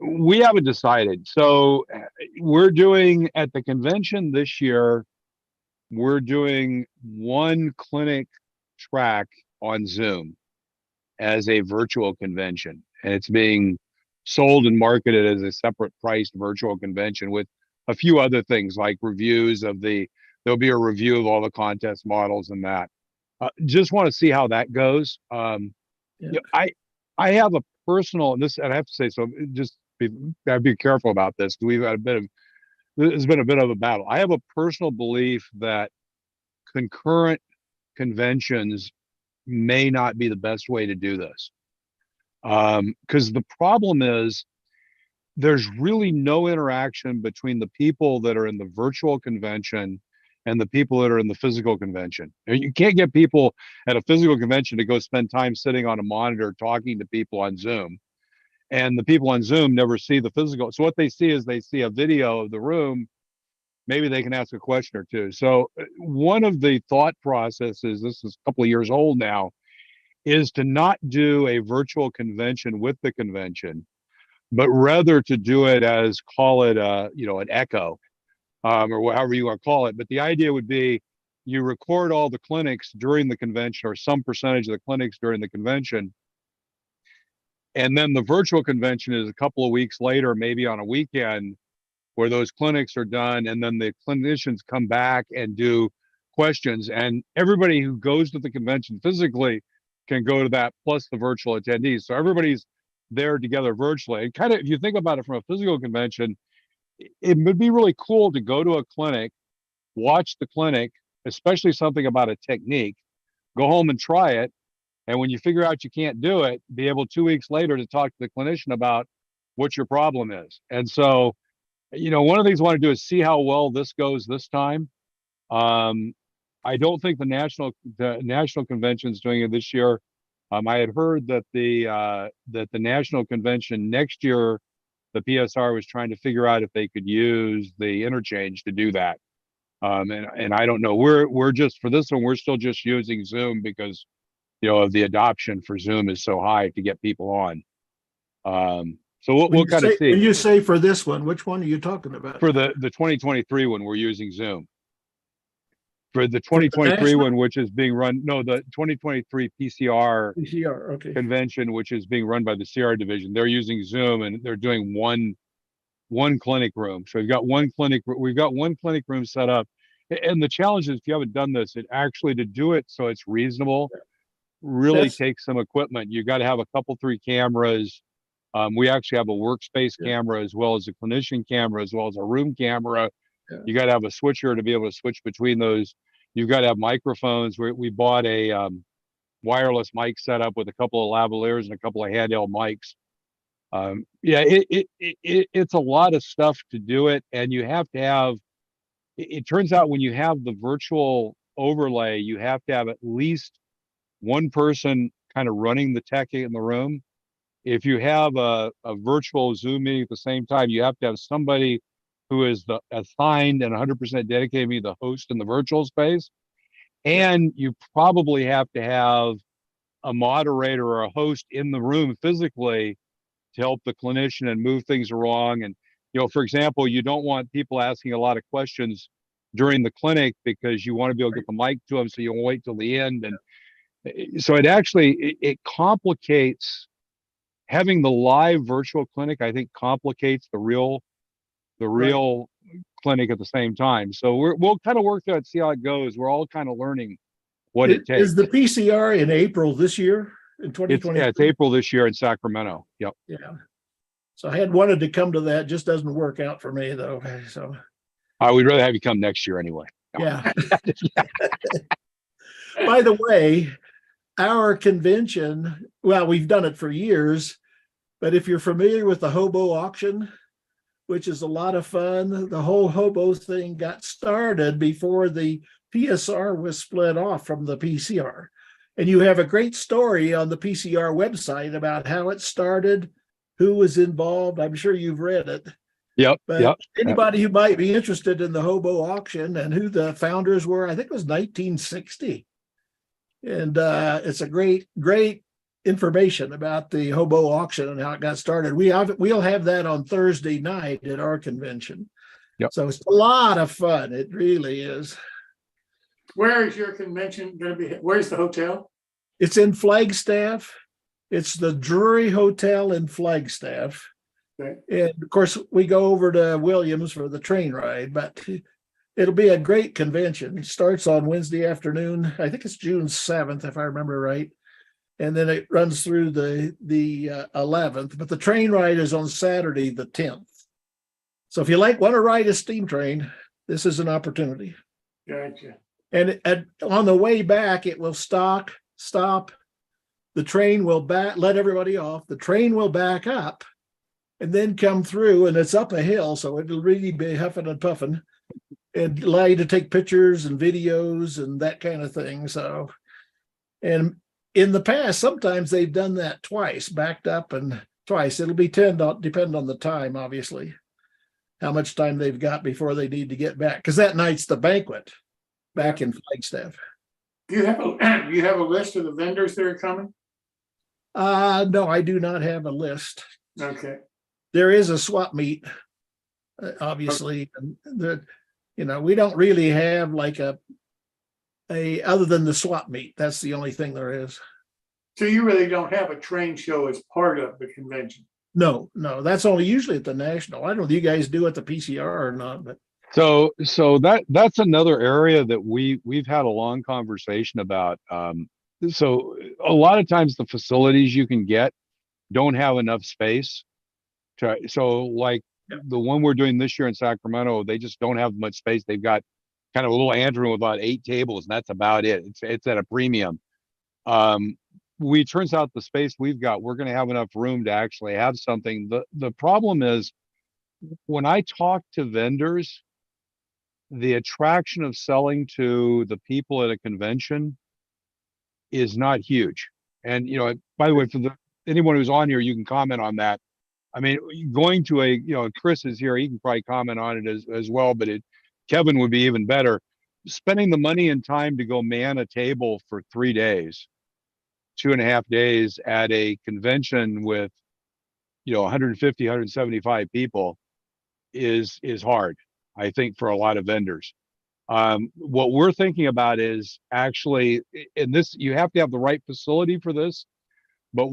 We haven't decided. So we're doing at the convention this year, we're doing one clinic track on Zoom as a virtual convention, and it's being sold and marketed as a separate priced virtual convention with a few other things like reviews there'll be a review of all the contest models and that. Just want to see how that goes. I have a personal, and I have to say, so gotta be careful about this. There's been a bit of a battle. I have a personal belief that concurrent conventions may not be the best way to do this. Because the problem is there's really no interaction between the people that are in the virtual convention and the people that are in the physical convention. You can't get people at a physical convention to go spend time sitting on a monitor talking to people on Zoom. And the people on Zoom never see the physical. So what they see is they see a video of the room. Maybe they can ask a question or two. So one of the thought processes, this is a couple of years old now, is to not do a virtual convention with the convention, but rather to do it as, call it an echo, or however you want to call it. But the idea would be you record all the clinics during the convention, or some percentage of the clinics during the convention. And then the virtual convention is a couple of weeks later, maybe on a weekend, where those clinics are done, and then the clinicians come back and do questions, and everybody who goes to the convention physically can go to that, plus the virtual attendees. So everybody's there together virtually. And kind of, if you think about it from a physical convention, it would be really cool to go to a clinic, watch the clinic, especially something about a technique, go home and try it, and when you figure out you can't do it, be able 2 weeks later to talk to the clinician about what your problem is. And so, one of the things I want to do is see how well this goes this time. I don't think the national convention is doing it this year. I had heard that the national convention next year, the PSR was trying to figure out if they could use the interchange to do that. And I don't know. We're just, for this one, we're still just using Zoom because of the adoption for Zoom is so high to get people on. So we'll kind of see. When you say for this one, which one are you talking about? For the 2023 one, we're using Zoom. For the 2023 one, which is being run, no, the 2023 PCR okay. convention, which is being run by the CR division, they're using Zoom, and they're doing one clinic room. So we've got one clinic room set up. And the challenge is, if you haven't done this, it actually, to do it so it's reasonable, really takes some equipment. You got to have a couple, 3 cameras. We actually have a workspace camera, as well as a clinician camera, as well as a room camera. You got to have a switcher to be able to switch between those. You've got to have microphones. We bought a wireless mic setup with a couple of lavaliers and a couple of handheld mics. It's a lot of stuff to do it, and you have to have. It turns out when you have the virtual overlay, you have to have at least one person kind of running the tech in the room. If you have a virtual Zoom meeting at the same time, you have to have somebody who is assigned and 100% dedicated to be the host in the virtual space. And you probably have to have a moderator or a host in the room physically to help the clinician and move things along. And, for example, you don't want people asking a lot of questions during the clinic because you want to be able to get the mic to them, so you won't wait till the end. So it actually, it complicates having the live virtual clinic, I think complicates the real clinic at the same time. So we'll kind of work through it, see how it goes. We're all kind of learning what it takes. Is the PCR in April this year in It's 2020? it's April this year in Sacramento. Yep. Yeah. So I had wanted to come to that, just doesn't work out for me though. So We'd rather have you come next year anyway. yeah. By the way, our convention, well, we've done it for years, but if you're familiar with the hobo auction, which is a lot of fun, the whole hobo thing got started before the PSR was split off from the PCR. And you have a great story on the PCR website about how it started, who was involved. I'm sure you've read it. Yep. But anybody who might be interested in the hobo auction and who the founders were, I think it was 1960. And it's a great information about the hobo auction and how it got started. We'll have that on Thursday night at our convention. Yep. So it's a lot of fun. It really is. Where is your convention going to be? Where's the hotel? It's in Flagstaff. It's the Drury Hotel in Flagstaff. Okay. And of course, we go over to Williams for the train ride, but it'll be a great convention. It starts on Wednesday afternoon. I think it's June 7th, if I remember right. And then it runs through the 11th, but the train ride is on Saturday, the 10th. So if you want to ride a steam train, this is an opportunity. Gotcha. And on the way back, it will stop. The train will let everybody off. The train will back up and then come through, and it's up a hill. So it'll really be huffing and puffing and allow you to take pictures and videos and that kind of thing. So, and in the past, sometimes they've done that twice, backed up and twice. It'll be depend on the time, obviously, how much time they've got before they need to get back. Because that night's the banquet back in Flagstaff. Do you have a list of the vendors that are coming? No, I do not have a list. Okay. There is a swap meet, obviously. And we don't really have like a other than the swap meet. That's the only thing there is. So you really don't have a train show as part of the convention? No, that's only usually at the national. I don't know if you guys do at the PCR or not, but So that's another area that we've had a long conversation about. So a lot of times the facilities you can get don't have enough space. So like the one we're doing this year in Sacramento, they just don't have much space. They've got kind of a little anteroom with about 8 tables, and that's about it. It's at a premium. Turns out the space we've got, we're going to have enough room to actually have something. The problem is when I talk to vendors, the attraction of selling to the people at a convention is not huge. And, by the way, for anyone who's on here, you can comment on that. I mean, going to Chris is here, he can probably comment on it as well, but Kevin would be even better. Spending the money and time to go man a table for 3 days, 2.5 days at a convention with, 150, 175 people is hard, I think, for a lot of vendors. What we're thinking about is actually, and this, you have to have the right facility for this, but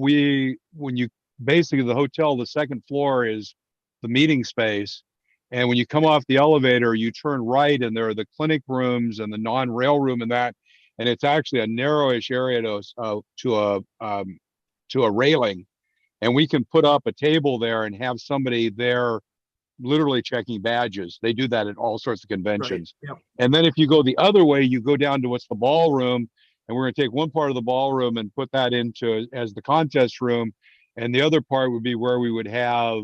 basically the hotel, the second floor is the meeting space. And when you come off the elevator, you turn right and there are the clinic rooms and the non-rail room and that, and it's actually a narrowish area to a railing. And we can put up a table there and have somebody there literally checking badges. They do that at all sorts of conventions. Right. Yep. And then if you go the other way, you go down to what's the ballroom, and we're going to take one part of the ballroom and put that into as the contest room. And the other part would be where we would have,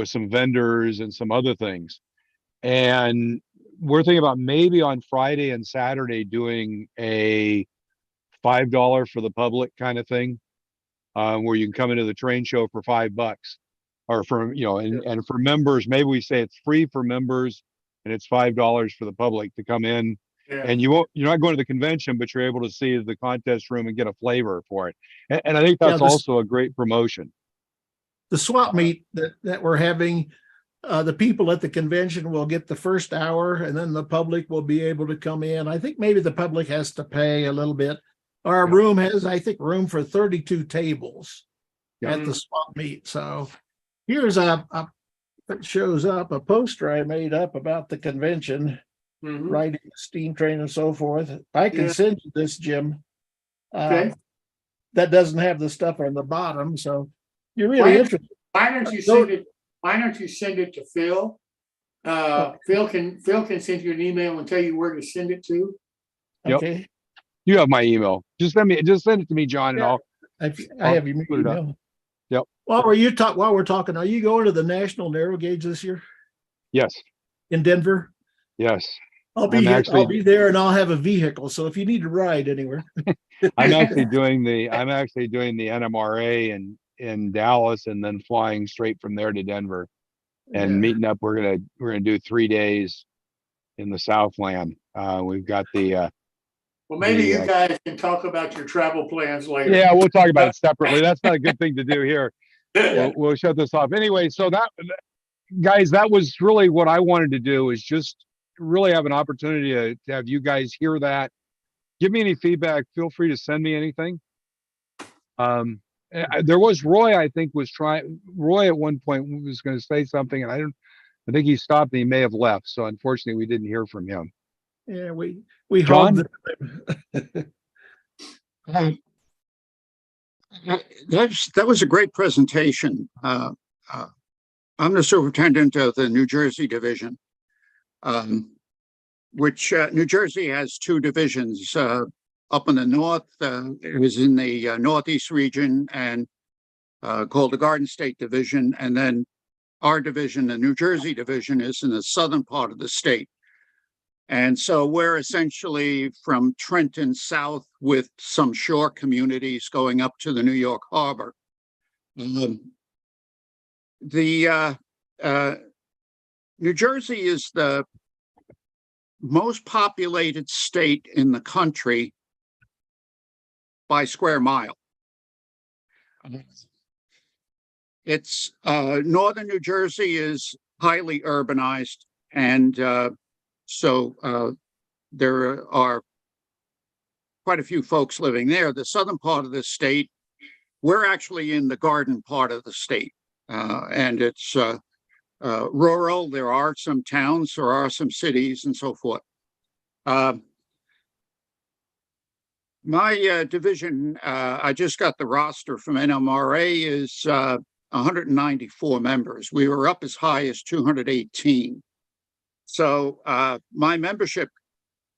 some vendors and some other things. And we're thinking about maybe on Friday and Saturday doing a $5 for the public kind of thing, where you can come into the train show for $5. Or for, and for members, maybe we say it's free for members and it's $5 for the public to come in. Yeah. And you're not going to the convention, but you're able to see the contest room and get a flavor for it. And I think that's also a great promotion. The swap meet that we're having, the people at the convention will get the first hour and then the public will be able to come in. I think maybe the public has to pay a little bit, Our Yeah. room has, I think, room for 32 tables Yeah. at the swap meet. So here's it shows up a poster I made up about the convention, Mhm. riding the steam train and so forth. I can Yeah. send you this, Jim. Okay. That doesn't have the stuff on the bottom, so you're Why really don't- interested. Why don't you send it, why don't you send it to Phil? Phil can send you an email and tell you where to send it to. Yep. Okay, You have my email. Just send it to me, John, and Yeah. I'll I have your put it up. email. Yep. While we're talking, are you going to the National Narrow Gauge this year Yes, in Denver? yes. I'll be I'm here. actually- I'll be there, and I'll have a vehicle. So if you need to ride anywhere, I'm actually doing the NMRA in Dallas and then flying straight from there to Denver and Yeah. meeting up. We're gonna do 3 days in the Southland. We've got the Well, maybe The, you guys can talk about your travel plans later. yeah, we'll talk about it separately. That's not a good thing to do here. We'll shut this off. Anyway, so guys, that was really what I wanted to do, is just really have an opportunity to have you guys hear that. Give me any feedback. Feel free to send me anything. There was Roy, I think Roy at one point was going to say something, and I think he stopped and he may have left. So unfortunately we didn't hear from him. Yeah, we John? hogged That was a great presentation. I'm the superintendent of the New Jersey division, which New Jersey has two divisions. Up in the north, it was in the Northeast region and called the Garden State Division. And then our division, the New Jersey division, is in the southern part of the state. And so we're essentially from Trenton south with some shore communities going up to the New York Harbor. New Jersey is the most populated state in the country by square mile. It's northern New Jersey is highly urbanized, and so there are quite a few folks living there. The southern part of the state, we're actually in the garden part of the state, and it's rural. There are some towns, there are some cities, and so forth. My division, I just got the roster from NMRA, is 194 members. We were up as high as 218. So my membership,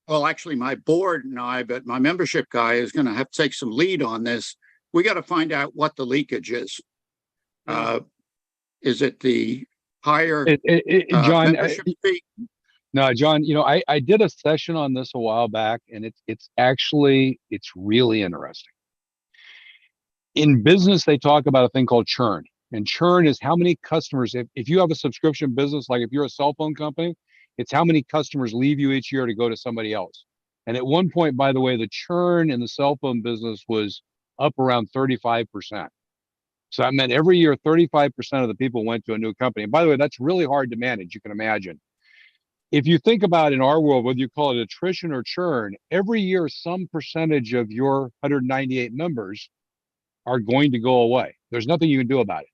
well, actually my board and I, but my membership guy is going to have to take some lead on this. We got to find out what the leakage is. Is it the higher John, membership fee? No, John, I did a session on this a while back, and it's really interesting. In business, they talk about a thing called churn. And churn is how many customers, if you have a subscription business, like if you're a cell phone company, it's how many customers leave you each year to go to somebody else. And at one point, by the way, the churn in the cell phone business was up around 35%. So that meant every year, 35% of the people went to a new company. And by the way, that's really hard to manage, you can imagine. If you think about in our world, whether you call it attrition or churn, every year, some percentage of your 198 members are going to go away. There's nothing you can do about it.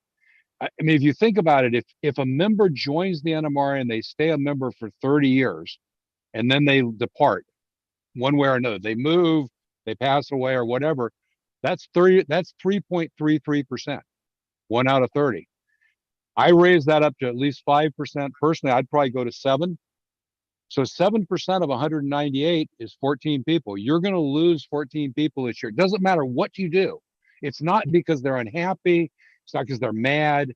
I mean, if you think about it, if a member joins the NMRA and they stay a member for 30 years, and then they depart one way or another, they move, they pass away or whatever, that's 3.33%, 1 out of 30. I raised that up to at least 5%. Personally, I'd probably go to 7. So 7% of 198 is 14 people. You're going to lose 14 people this year. It doesn't matter what you do. It's not because they're unhappy. It's not because they're mad.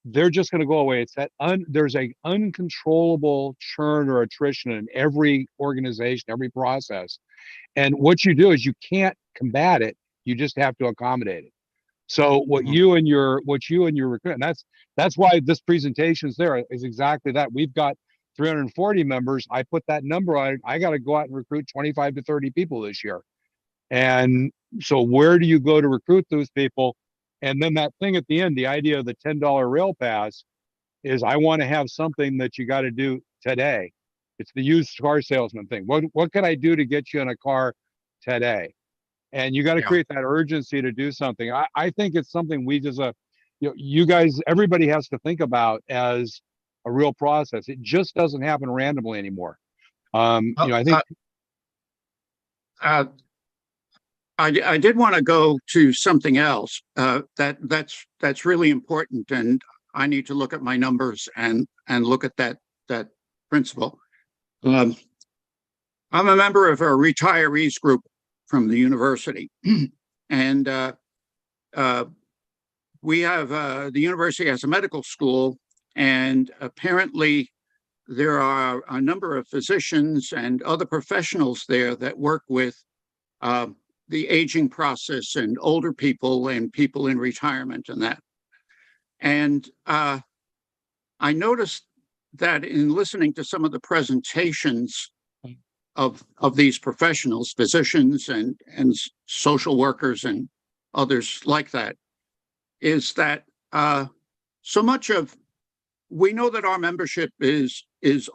They're just going to go away. It's that there's a uncontrollable churn or attrition in every organization, every process. And what you do is you can't combat it. You just have to accommodate it. So what you and your recruit, and that's why this presentation is there, is exactly that. We've got 340 members. I put that number on. I got to go out and recruit 25 to 30 people this year. And so where do you go to recruit those people? And then that thing at the end, the idea of the $10 rail pass is I want to have something that you got to do today. It's the used car salesman thing. What can I do to get you in a car today? And you got to Yeah. create that urgency to do something. I think it's something we just, you guys, everybody has to think about as a real process. It just doesn't happen randomly anymore. I think. I did want to go to something else that's really important, and I need to look at my numbers and look at that principle. I'm a member of a retirees group from the university, and we have the university has a medical school, and apparently there are a number of physicians and other professionals there that work with the aging process and older people and people in retirement and that. And I noticed that in listening to some of the presentations of these professionals, physicians and social workers and others like that, is that so much of, we know that our membership is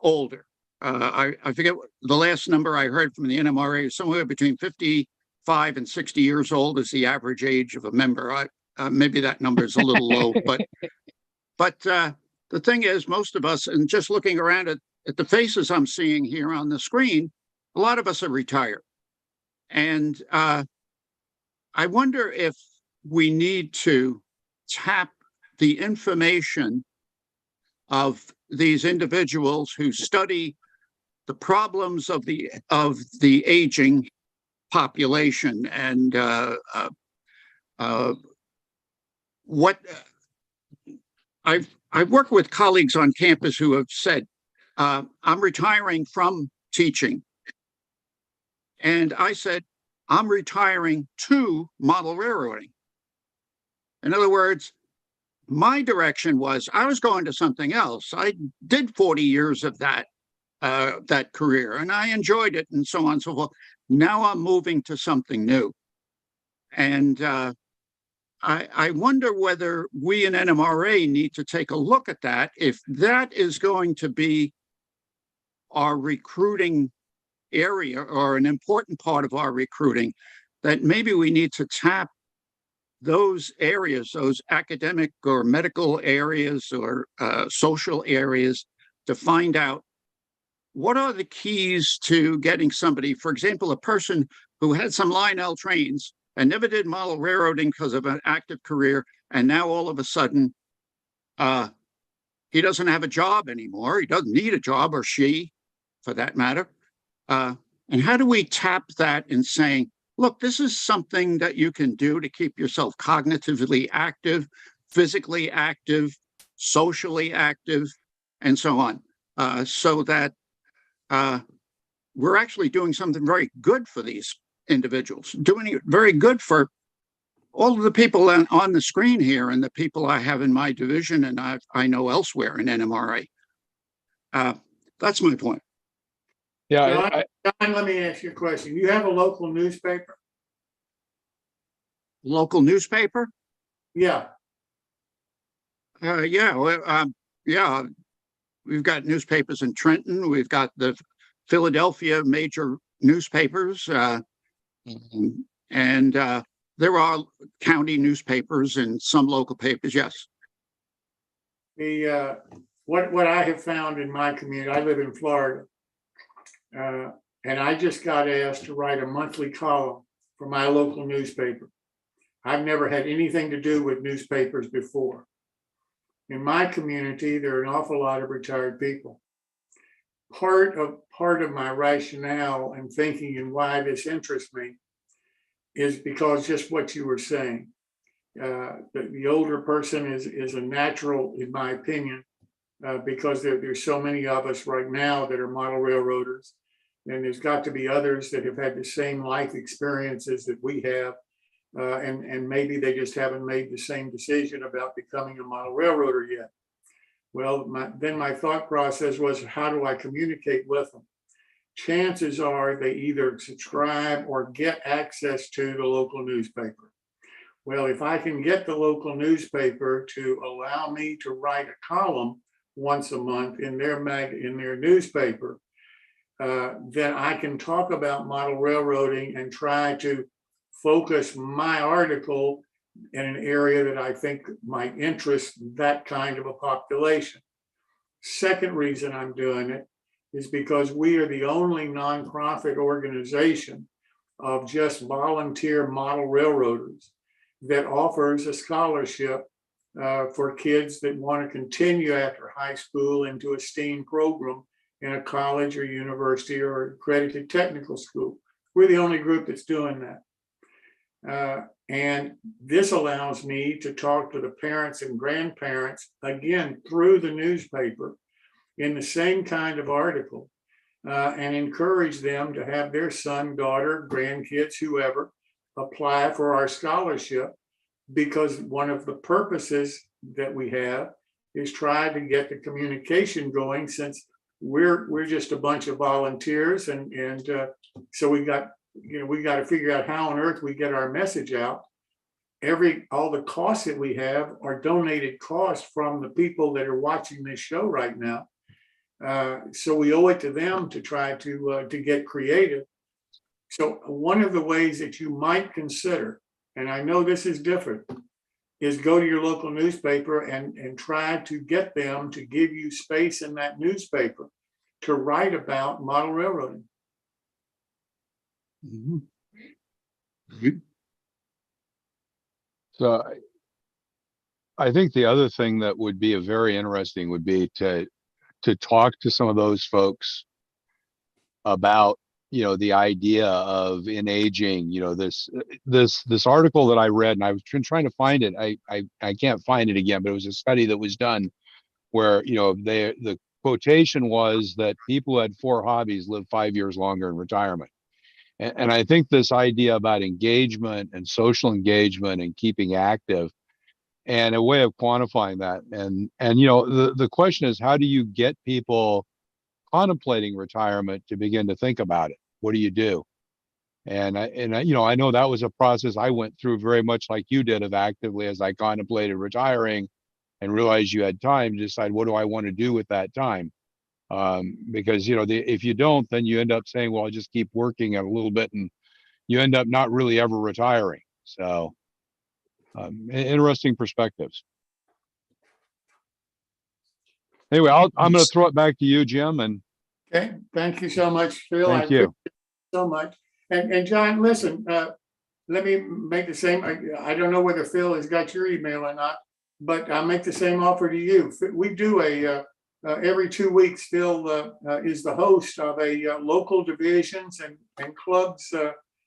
older. I forget the last number I heard from the NMRA is somewhere between 55 and 60 years old is the average age of a member. Maybe that number is a little low, but the thing is, most of us, and just looking around at the faces I'm seeing here on the screen, a lot of us are retired. And I wonder if we need to tap the information of these individuals who study the problems of the aging population and what I've worked with colleagues on campus who have said, I'm retiring from teaching. And I said, I'm retiring to model railroading. In other words, my direction was I was going to something else. I did 40 years of that career, and I enjoyed it, and so on and so forth. Now I'm moving to something new. And I wonder whether we in NMRA need to take a look at that. If that is going to be our recruiting area or an important part of our recruiting, that maybe we need to tap those areas, those academic or medical areas or social areas, to find out what are the keys to getting somebody, for example, a person who had some Lionel trains and never did model railroading because of an active career, and now all of a sudden he doesn't have a job anymore. He doesn't need a job, or she, for that matter. And how do we tap that in saying, look, this is something that you can do to keep yourself cognitively active, physically active, socially active, and so on, so that we're actually doing something very good for these individuals, doing it very good for all of the people on the screen here and the people I have in my division and I know elsewhere in NMRA. That's my point. Yeah. John, let me ask you a question. You have a local newspaper? Local newspaper? Yeah. Yeah. We've got newspapers in Trenton. We've got the Philadelphia major newspapers, and there are county newspapers and some local papers. Yes. What I have found in my community, I live in Florida, and I just got asked to write a monthly column for my local newspaper. I've never had anything to do with newspapers before. In my community, there are an awful lot of retired people. Part of my rationale and thinking and why this interests me is because just what you were saying. The older person is a natural, in my opinion, because there's so many of us right now that are model railroaders, and there's got to be others that have had the same life experiences that we have, and maybe they just haven't made the same decision about becoming a model railroader yet. Well, then my thought process was, how do I communicate with them? Chances are they either subscribe or get access to the local newspaper. Well, if I can get the local newspaper to allow me to write a column once a month in their newspaper, then I can talk about model railroading and try to focus my article in an area that I think might interest that kind of a population. Second reason I'm doing it is because we are the only nonprofit organization of just volunteer model railroaders that offers a scholarship for kids that want to continue after high school into a STEAM program in a college or university or accredited technical school. We're the only group that's doing that. And this allows me to talk to the parents and grandparents, again, through the newspaper in the same kind of article, and encourage them to have their son, daughter, grandkids, whoever, apply for our scholarship, because one of the purposes that we have is try to get the communication going, since we're just a bunch of volunteers, and so we got to figure out how on earth we get our message out. All the costs that we have are donated costs from the people that are watching this show right now. So we owe it to them to try to get creative. So one of the ways that you might consider, and I know this is different, is go to your local newspaper and try to get them to give you space in that newspaper to write about model railroading. So I think the other thing that would be very interesting would be to talk to some of those folks about, the idea of in aging, this article that I read, and I was trying to find it. I can't find it again, but it was a study that was done where, the quotation was that people who had 4 hobbies live 5 years longer in retirement. And I think this idea about engagement and social engagement and keeping active and a way of quantifying that. And the question is, how do you get people contemplating retirement to begin to think about it? What do you do? And I know that was a process I went through very much like you did, of actively, as I contemplated retiring and realized you had time to decide, what do I want to do with that time? Because, if you don't, then you end up saying, well, I'll just keep working a little bit, and you end up not really ever retiring. So interesting perspectives. Anyway, I'm going to throw it back to you, Jim. And okay, thank you so much, Phil. Thank you so much. And John, listen, let me make the same. I don't know whether Phil has got your email or not, but I'll make the same offer to you. We do every 2 weeks, Phil is the host of a local divisions and clubs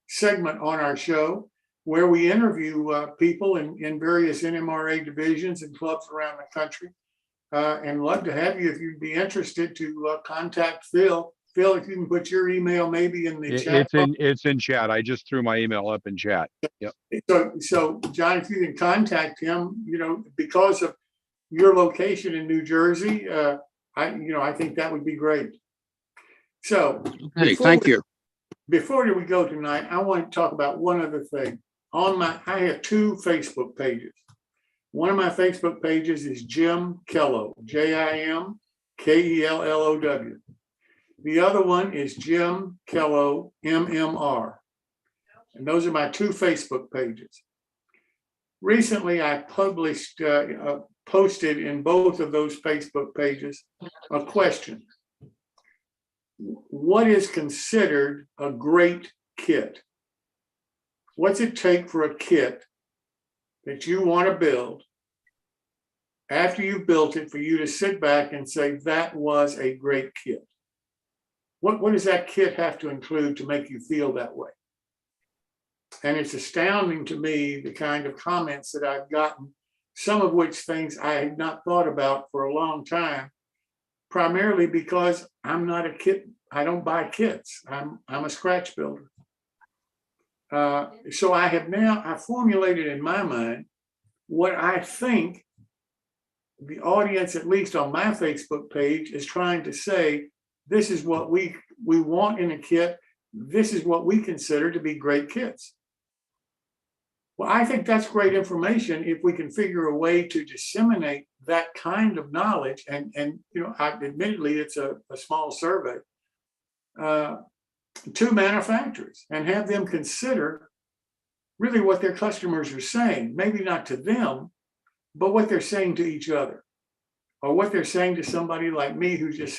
segment on our show, where we interview people in various NMRA divisions and clubs around the country. And love to have you, if you'd be interested, to contact Phil. Phil, if you can put your email maybe in the chat. It's in chat. I just threw my email up in chat. Yep. So John, if you can contact him, because of your location in New Jersey, I think that would be great. So hey, thank you. Before we go tonight, I want to talk about one other thing. I have 2 Facebook pages. One of my Facebook pages is Jim Kellow, JimKellow. The other one is Jim Kellow, MMR. And those are my 2 Facebook pages. Recently, I posted in both of those Facebook pages a question. What is considered a great kit? What's it take for a kit that you want to build, after you've built it, for you to sit back and say, that was a great kit? What does that kit have to include to make you feel that way? And it's astounding to me, the kind of comments that I've gotten, some of which things I had not thought about for a long time, primarily because I'm not a kit. I don't buy kits. I'm a scratch builder. So I formulated in my mind what I think the audience, at least on my Facebook page, is trying to say. This is what we want in a kit. This is what we consider to be great kits. Well, I think that's great information if we can figure a way to disseminate that kind of knowledge. And admittedly, it's a small survey to manufacturers, and have them consider really what their customers are saying, maybe not to them, but what they're saying to each other, or what they're saying to somebody like me who just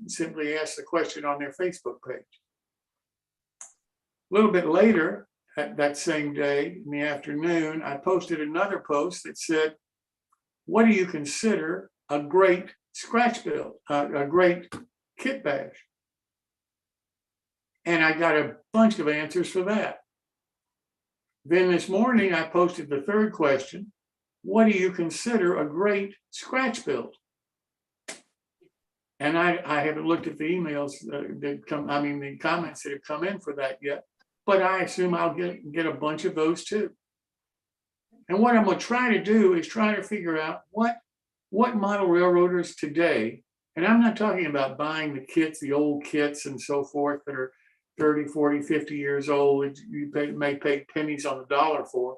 simply asked the question on their Facebook page. A little bit later, that same day in the afternoon, I posted another post that said, what do you consider a great scratch build, a great kit bash? And I got a bunch of answers for that. Then this morning, I posted the third question, what do you consider a great scratch build? And I haven't looked at the emails that come, the comments that have come in for that yet, but I assume I'll get a bunch of those too. And what I'm gonna try to do is try to figure out what model railroaders today, and I'm not talking about buying the kits, the old kits and so forth that are 30, 40, 50 years old, that you may pay pennies on the dollar for,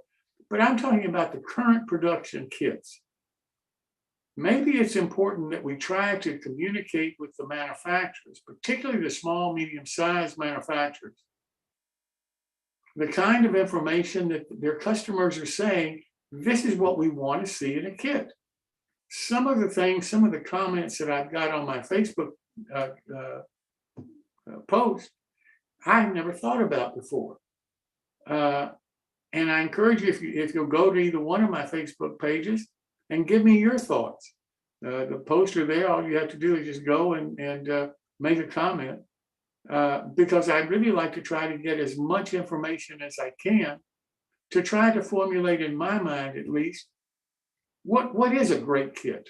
but I'm talking about the current production kits. Maybe it's important that we try to communicate with the manufacturers, particularly the small, medium-sized manufacturers, the kind of information that their customers are saying, this is what we want to see in a kit. Some of the comments that I've got on my Facebook post, I've never thought about before. And I encourage you, if you'll go to either one of my Facebook pages and give me your thoughts. The posts are there. All you have to do is just go and make a comment. Because I'd really like to try to get as much information as I can to try to formulate in my mind, at least, what is a great kit?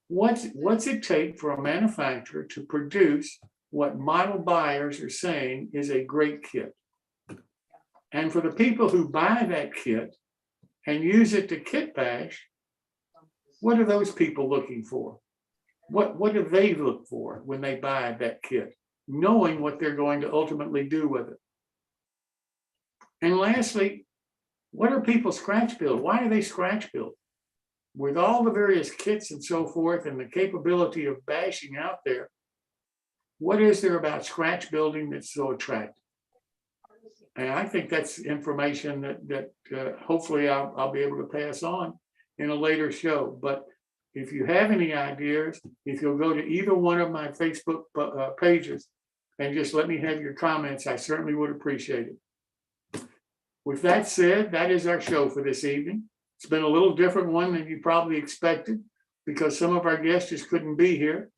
What's it take for a manufacturer to produce what model buyers are saying is a great kit? And for the people who buy that kit and use it to kit bash, what are those people looking for? What do they look for when they buy that kit, knowing what they're going to ultimately do with it? And lastly, what are people scratch build? Why do they scratch build? With all the various kits and so forth and the capability of bashing out there, what is there about scratch building that's so attractive? And I think that's information that hopefully I'll be able to pass on in a later show. But if you have any ideas, if you'll go to either one of my Facebook pages and just let me have your comments, I certainly would appreciate it. With that said, that is our show for this evening. It's been a little different one than you probably expected because some of our guests just couldn't be here.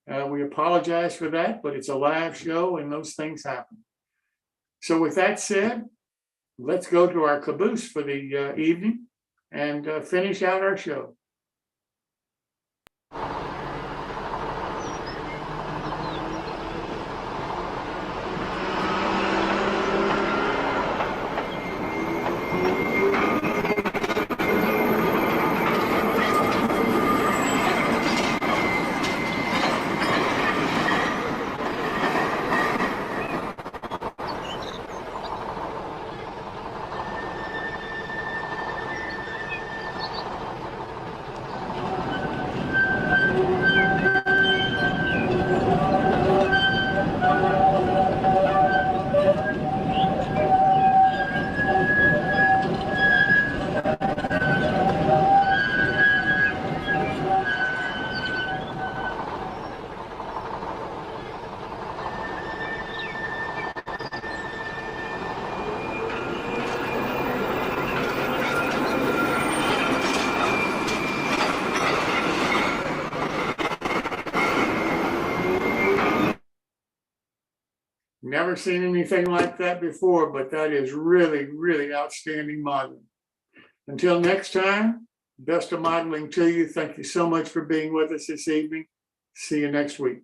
We apologize for that, but it's a live show and those things happen. So with that said, let's go to our caboose for the evening and finish out our show. Never seen anything like that before, but that is really, really outstanding modeling. Until next time, best of modeling to you. Thank you so much for being with us this evening. See you next week.